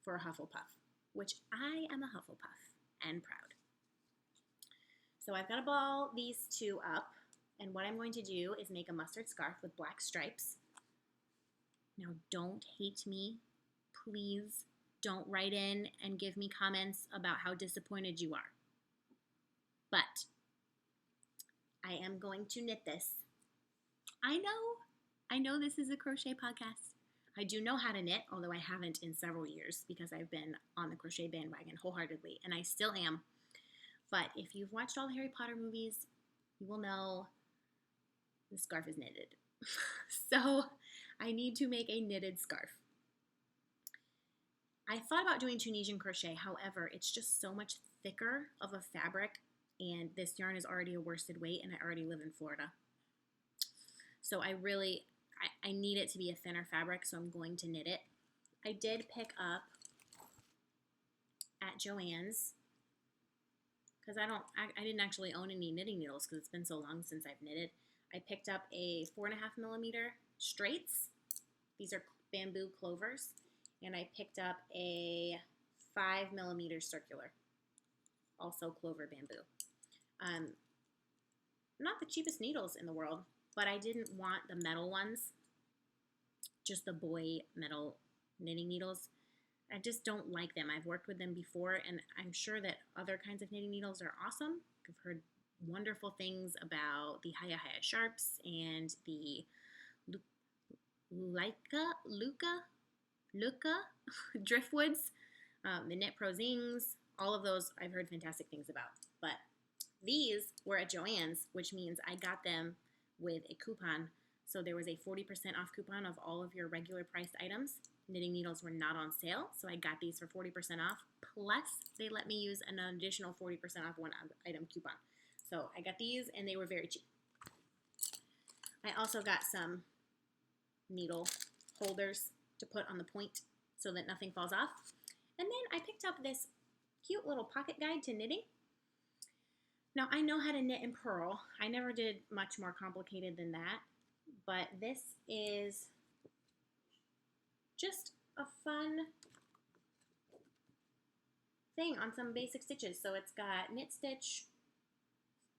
for a Hufflepuff? Which I am a Hufflepuff and proud. So I've got to ball these 2 up, and what I'm going to do is make a mustard scarf with black stripes. Now don't hate me, please. Don't write in and give me comments about how disappointed you are. But I am going to knit this. I know this is a crochet podcast. I do know how to knit, although I haven't in several years because I've been on the crochet bandwagon wholeheartedly, and I still am. But if you've watched all the Harry Potter movies, you will know the scarf is knitted. So I need to make a knitted scarf. I thought about doing Tunisian crochet. However, it's just so much thicker of a fabric, and this yarn is already a worsted weight, and I already live in Florida. So I need it to be a thinner fabric, so I'm going to knit it. I did pick up at Joann's, because I didn't actually own any knitting needles because it's been so long since I've knitted. I picked up a 4.5 millimeter straights. These are bamboo clovers. And I picked up a 5 millimeter circular, also clover bamboo. Not the cheapest needles in the world, but I didn't want the metal ones, just the boy metal knitting needles. I just don't like them. I've worked with them before, and I'm sure that other kinds of knitting needles are awesome. I've heard wonderful things about the Haya Haya Sharps and the Luca Driftwoods, the Knit Pro Zings. All of those I've heard fantastic things about. But these were at Joann's, which means I got them with a coupon. So there was a 40% off coupon of all of your regular priced items. Knitting needles were not on sale, so I got these for 40% off. Plus, they let me use an additional 40% off one item coupon. So I got these, and they were very cheap. I also got some needle holders to put on the point so that nothing falls off. And then I picked up this cute little pocket guide to knitting. Now, I know how to knit and purl. I never did much more complicated than that, but this is just a fun thing on some basic stitches. So it's got knit stitch,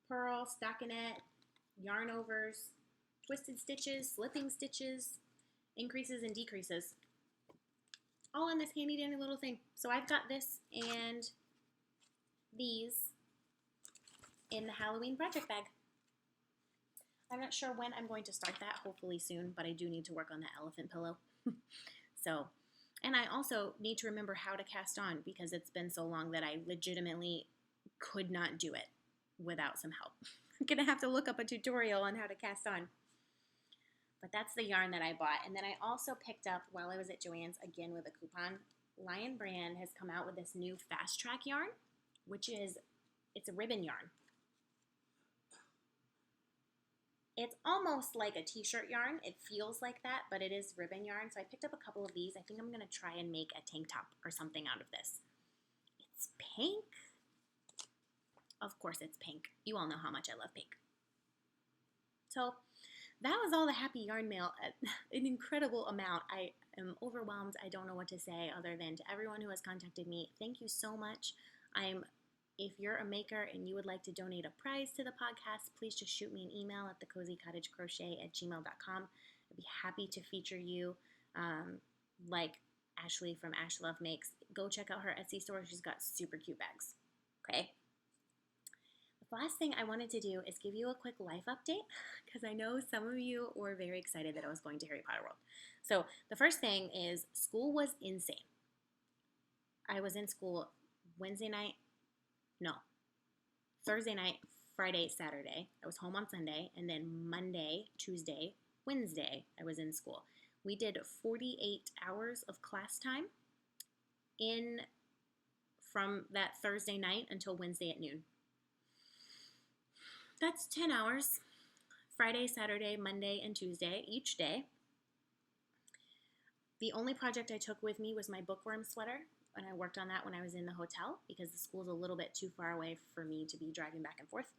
purl, stockinette, yarn overs, twisted stitches, slipping stitches, increases and decreases, all in this handy dandy little thing. So I've got this and these in the Halloween project bag. I'm not sure when I'm going to start that, hopefully soon, but I do need to work on that elephant pillow. So, and I also need to remember how to cast on because it's been so long that I legitimately could not do it without some help. I'm going to have to look up a tutorial on how to cast on. But that's the yarn that I bought. And then I also picked up, while I was at Joann's, again with a coupon, Lion Brand has come out with this new Fast Track yarn, which is, it's a ribbon yarn. It's almost like a t-shirt yarn. It feels like that, but it is ribbon yarn. So I picked up a couple of these. I think I'm going to try and make a tank top or something out of this. It's pink. Of course it's pink. You all know how much I love pink. So that was all the happy yarn mail, an incredible amount. I am overwhelmed. I don't know what to say other than to everyone who has contacted me, thank you so much. If you're a maker and you would like to donate a prize to the podcast, please just shoot me an email at thecozycottagecrochet@gmail.com. I'd be happy to feature you, like Ashley from Ash Love Makes. Go check out her Etsy store. She's got super cute bags. Okay. The last thing I wanted to do is give you a quick life update because I know some of you were very excited that I was going to Harry Potter World. So the first thing is school was insane. I was in school Thursday night, Friday, Saturday. I was home on Sunday, and then Monday, Tuesday, Wednesday, I was in school. We did 48 hours of class time from that Thursday night until Wednesday at noon. That's 10 hours, Friday, Saturday, Monday, and Tuesday, each day. The only project I took with me was my bookworm sweater, and I worked on that when I was in the hotel because the school's a little bit too far away for me to be driving back and forth.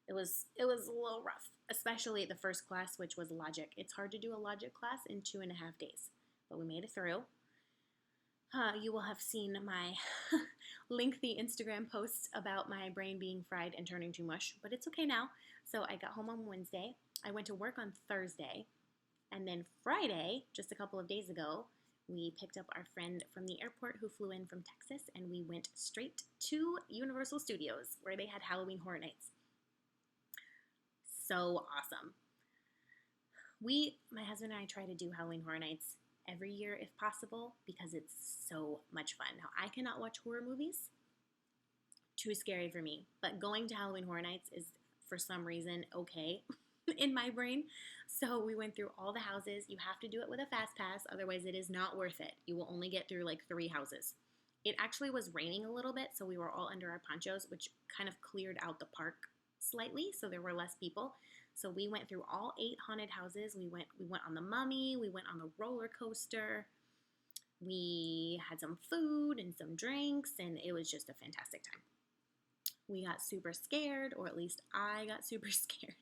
It was a little rough, especially the first class, which was logic. It's hard to do a logic class in 2.5 days, but we made it through. You will have seen my lengthy Instagram posts about my brain being fried and turning to mush, but it's okay now. So I got home on Wednesday. I went to work on Thursday. And then Friday, just a couple of days ago, we picked up our friend from the airport who flew in from Texas, and we went straight to Universal Studios, where they had Halloween Horror Nights. So awesome. My husband and I try to do Halloween Horror Nights every year if possible, because it's so much fun. Now, I cannot watch horror movies. Too scary for me. But going to Halloween Horror Nights is, for some reason, okay. in my brain. So we went through all the houses. You have to do it with a fast pass, otherwise it is not worth it. You will only get through like 3 houses. It actually was raining a little bit, so we were all under our ponchos, which kind of cleared out the park slightly, so there were less people. So we went through all 8 haunted houses. We went on the Mummy, we went on the roller coaster. We had some food and some drinks, and it was just a fantastic time. We got super scared, or at least I got super scared.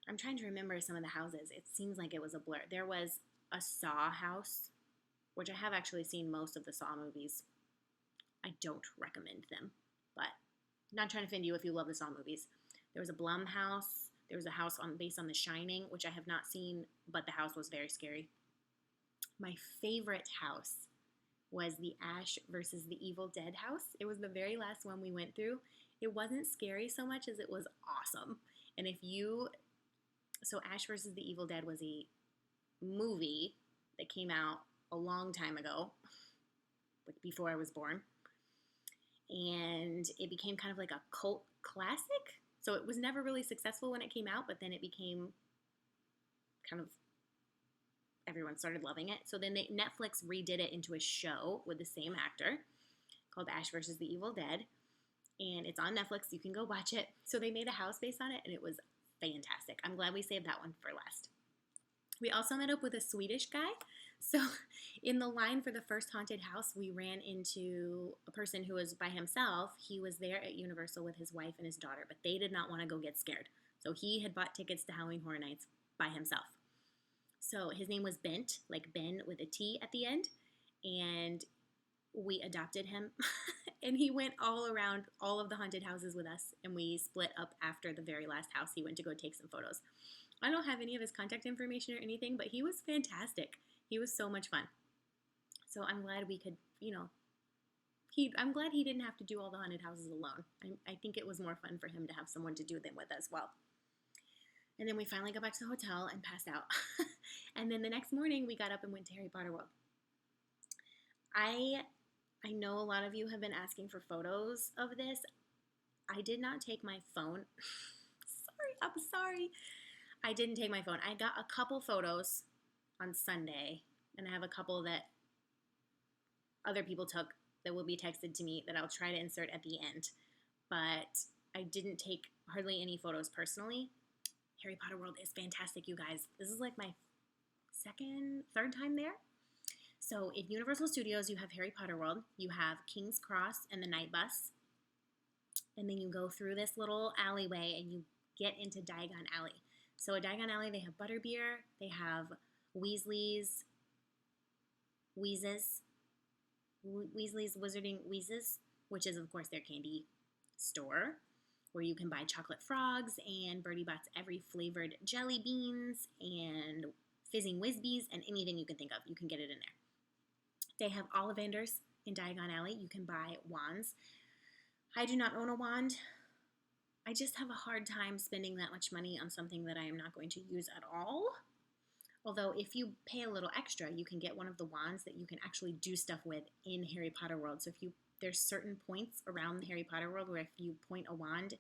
I'm trying to remember some of the houses. It seems like it was a blur. There was a Saw house, which I have actually seen most of the Saw movies. I don't recommend them, but I'm not trying to offend you if you love the Saw movies. There was a Blum house. There was a house based on The Shining, which I have not seen, but the house was very scary. My favorite house was the Ash versus the Evil Dead house. It was the very last one we went through. It wasn't scary so much as it was awesome. And so Ash versus the Evil Dead was a movie that came out a long time ago, like before I was born. And it became kind of like a cult classic. So it was never really successful when it came out, but then it became kind of, everyone started loving it. So then Netflix redid it into a show with the same actor called Ash versus the Evil Dead. And it's on Netflix. You can go watch it. So they made a house based on it, and it was fantastic. I'm glad we saved that one for last. We also met up with a Swedish guy. So in the line for the first haunted house, we ran into a person who was by himself. He was there at Universal with his wife and his daughter, but they did not want to go get scared. So he had bought tickets to Halloween Horror Nights by himself. So his name was Bent, like Ben with a T at the end, and we adopted him. And he went all around all of the haunted houses with us, and we split up after the very last house. He went to go take some photos. I don't have any of his contact information or anything, but he was fantastic. He was so much fun. So I'm glad we could, I'm glad he didn't have to do all the haunted houses alone. I think it was more fun for him to have someone to do them with as well. And then we finally got back to the hotel and passed out. And then the next morning, we got up and went to Harry Potter World. I know a lot of you have been asking for photos of this. I did not take my phone. I'm sorry. I didn't take my phone. I got a couple photos on Sunday, and I have a couple that other people took that will be texted to me that I'll try to insert at the end. But I didn't take hardly any photos personally. Harry Potter World is fantastic, you guys. This is like my third time there. So in Universal Studios, you have Harry Potter World. You have King's Cross and the Night Bus. And then you go through this little alleyway and you get into Diagon Alley. So at Diagon Alley, they have Butterbeer. They have Weasley's Wizarding Wheezes, which is, of course, their candy store, where you can buy chocolate frogs and Bertie Bott's every flavored jelly beans and fizzing Whizbees and anything you can think of. You can get it in there. They have Ollivanders in Diagon Alley. You can buy wands. I do not own a wand. I just have a hard time spending that much money on something that I am not going to use at all. Although if you pay a little extra, you can get one of the wands that you can actually do stuff with in Harry Potter World. So there's certain points around the Harry Potter World where if you point a wand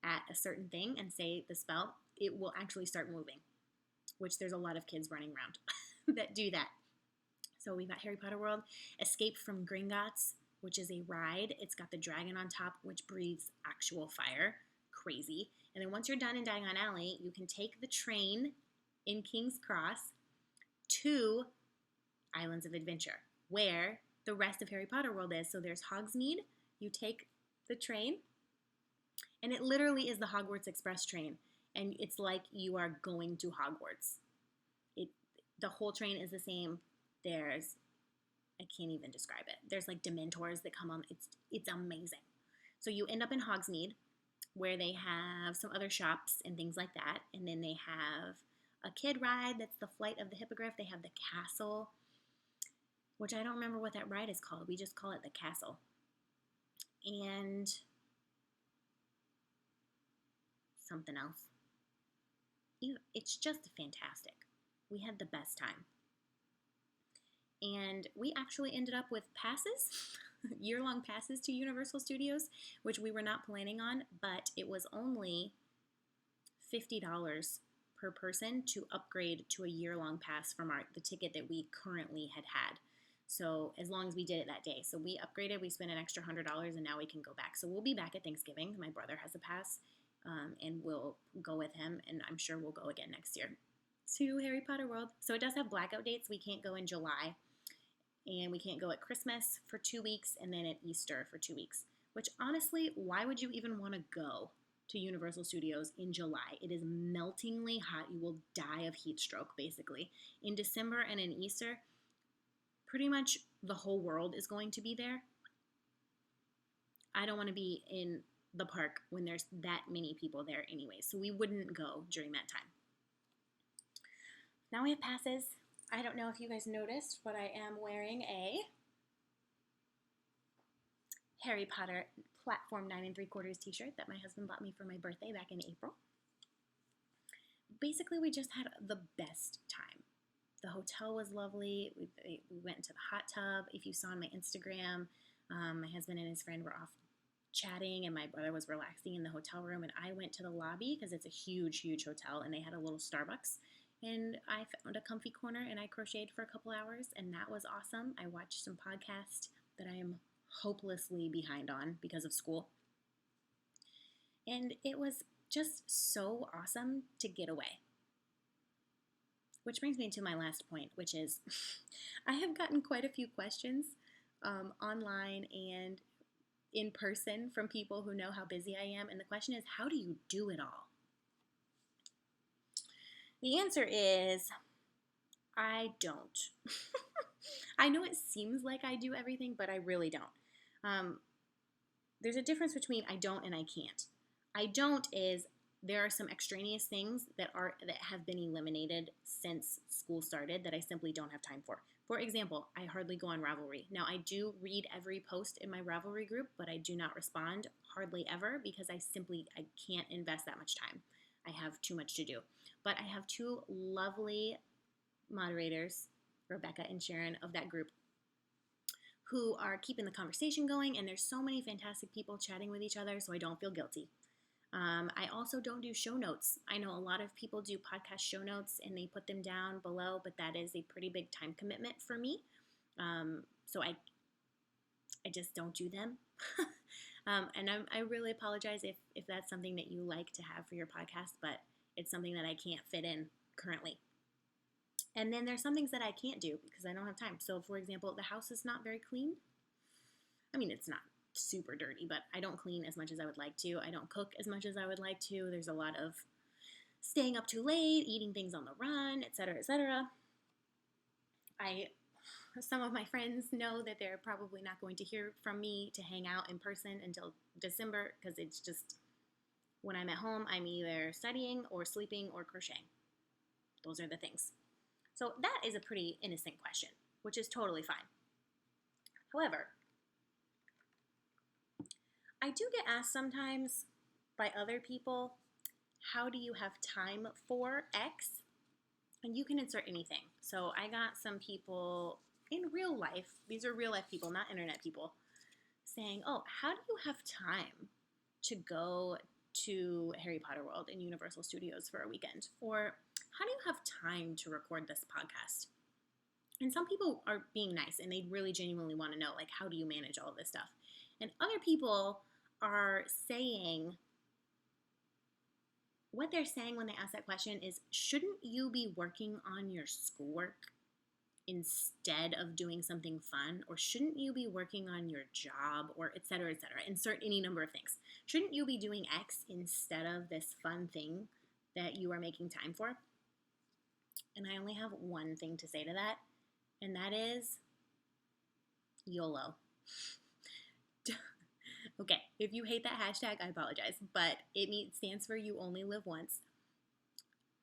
at a certain thing and say the spell, it will actually start moving, which there's a lot of kids running around that do that. So we've got Harry Potter World, Escape from Gringotts, which is a ride. It's got the dragon on top, which breathes actual fire. Crazy. And then once you're done in Diagon Alley, you can take the train in King's Cross to Islands of Adventure, where the rest of Harry Potter World is. So there's Hogsmeade. You take the train, and it literally is the Hogwarts Express train. And it's like you are going to Hogwarts. The whole train is the same. I can't even describe it. There's like Dementors that come on. It's amazing. So you end up in Hogsmeade, where they have some other shops and things like that. And then they have a kid ride that's the Flight of the Hippogriff. They have the castle, which I don't remember what that ride is called. We just call it the castle. And something else. It's just fantastic. We had the best time. And we actually ended up with passes, year-long passes to Universal Studios, which we were not planning on, but it was only $50 per person to upgrade to a year-long pass from the ticket that we currently had. So as long as we did it that day. So we upgraded, we spent an extra $100, and now we can go back. So we'll be back at Thanksgiving. My brother has a pass, and we'll go with him, and I'm sure we'll go again next year to Harry Potter World. So it does have blackout dates. We can't go in July, and we can't go at Christmas for 2 weeks, and then at Easter for 2 weeks. Which honestly, why would you even want to go to Universal Studios in July? It is meltingly hot. You will die of heat stroke, basically. In December and in Easter, pretty much the whole world is going to be there. I don't want to be in the park when there's that many people there anyway, so we wouldn't go during that time. Now we have passes. I don't know if you guys noticed, but I am wearing a Harry Potter platform 9 3/4 t-shirt that my husband bought me for my birthday back in April. Basically, we just had the best time. The hotel was lovely. We went into the hot tub. If you saw on my Instagram, my husband and his friend were off chatting, and my brother was relaxing in the hotel room, and I went to the lobby because it's a huge, huge hotel, and they had a little Starbucks, and I found a comfy corner, and I crocheted for a couple hours, and that was awesome. I watched some podcasts that I am hopelessly behind on because of school, and it was just so awesome to get away. Which brings me to my last point, which is I have gotten quite a few questions online and in person from people who know how busy I am, and the question is, how do you do it all? The answer is, I don't. I know it seems like I do everything, but I really don't. There's a difference between I don't and I can't. I don't is there are some extraneous things that have been eliminated since school started that I simply don't have time for. For example, I hardly go on Ravelry. Now, I do read every post in my Ravelry group, but I do not respond hardly ever because I can't invest that much time. I have too much to do. But I have two lovely moderators, Rebecca and Sharon, of that group, who are keeping the conversation going, and there's so many fantastic people chatting with each other, so I don't feel guilty. I also don't do show notes. I know a lot of people do podcast show notes and they put them down below, but that is a pretty big time commitment for me. So I just don't do them. And I really apologize if that's something that you like to have for your podcast, but it's something that I can't fit in currently. And then there's some things that I can't do because I don't have time. So for example, the house is not very clean. I mean, it's not super dirty, but I don't clean as much as I would like to. I don't cook as much as I would like to. There's a lot of staying up too late, eating things on the run, etc., etc. Some of my friends know that they're probably not going to hear from me to hang out in person until December because it's just when I'm at home, I'm either studying or sleeping or crocheting. Those are the things. So that is a pretty innocent question, which is totally fine. However, I do get asked sometimes by other people, how do you have time for X? And you can insert anything. So I got some people in real life, these are real life people, not internet people, saying, oh, how do you have time to go to Harry Potter World and Universal Studios for a weekend? Or how do you have time to record this podcast? And some people are being nice and they really genuinely want to know, like, how do you manage all of this stuff? And other people are saying, what they're saying when they ask that question is, shouldn't you be working on your schoolwork instead of doing something fun? Or shouldn't you be working on your job, or et cetera, et cetera? Insert any number of things. Shouldn't you be doing X instead of this fun thing that you are making time for? And I only have one thing to say to that, and that is YOLO. Okay, if you hate that hashtag, I apologize, but it stands for you only live once.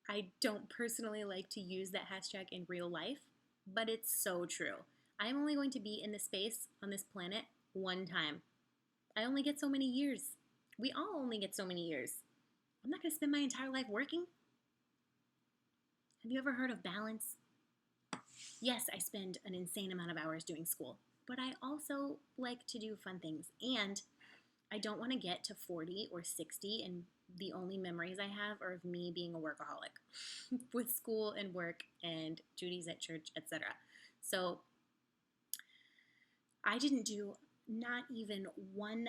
I don't personally like to use that hashtag in real life, but it's so true. I'm only going to be in this space on this planet one time. I only get so many years. We all only get so many years. I'm not going to spend my entire life working. Have you ever heard of balance? Yes, I spend an insane amount of hours doing school, but I also like to do fun things, and I don't want to get to 40 or 60 and the only memories I have are of me being a workaholic with school and work and duties at church, etc. So I didn't do not even one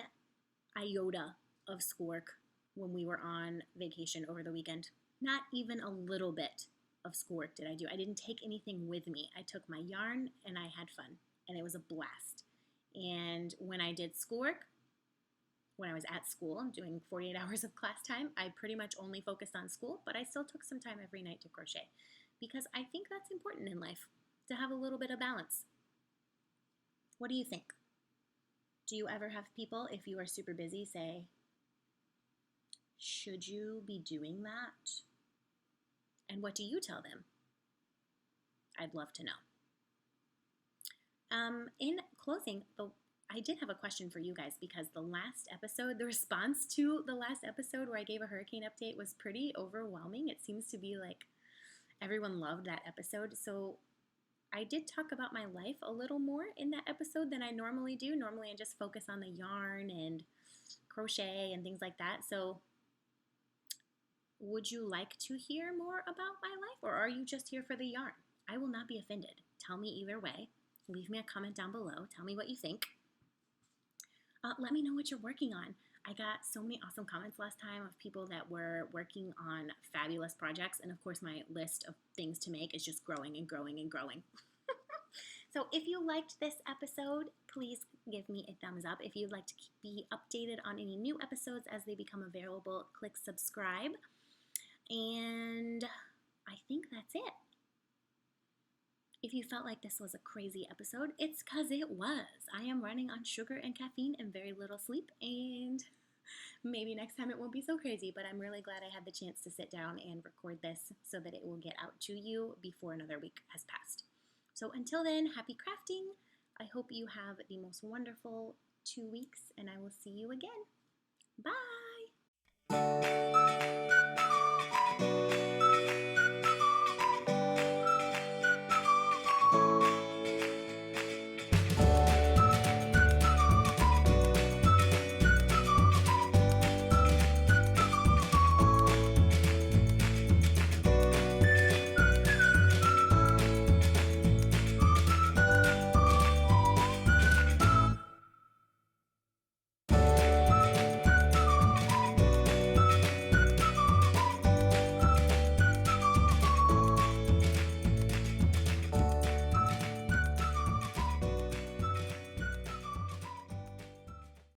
iota of schoolwork when we were on vacation over the weekend. Not even a little bit of schoolwork did I do. I didn't take anything with me. I took my yarn and I had fun, and it was a blast. And when I did schoolwork, when I was at school doing 48 hours of class time, I pretty much only focused on school, but I still took some time every night to crochet because I think that's important in life, to have a little bit of balance. What do you think? Do you ever have people, if you are super busy, say, should you be doing that? And what do you tell them? I'd love to know. In closing, I did have a question for you guys because the response to the last episode where I gave a hurricane update was pretty overwhelming. It seems to be like everyone loved that episode. So I did talk about my life a little more in that episode than I normally do. Normally I just focus on the yarn and crochet and things like that. So would you like to hear more about my life, or are you just here for the yarn? I will not be offended. Tell me either way. Leave me a comment down below. Tell me what you think. Let me know what you're working on. I got so many awesome comments last time of people that were working on fabulous projects, and of course my list of things to make is just growing and growing and growing. So if you liked this episode, please give me a thumbs up. If you'd like to be updated on any new episodes as they become available, click subscribe. And I think that's it. If you felt like this was a crazy episode, it's because it was. I am running on sugar and caffeine and very little sleep, and maybe next time it won't be so crazy, but I'm really glad I had the chance to sit down and record this so that it will get out to you before another week has passed. So until then, happy crafting. I hope you have the most wonderful 2 weeks, and I will see you again. Bye!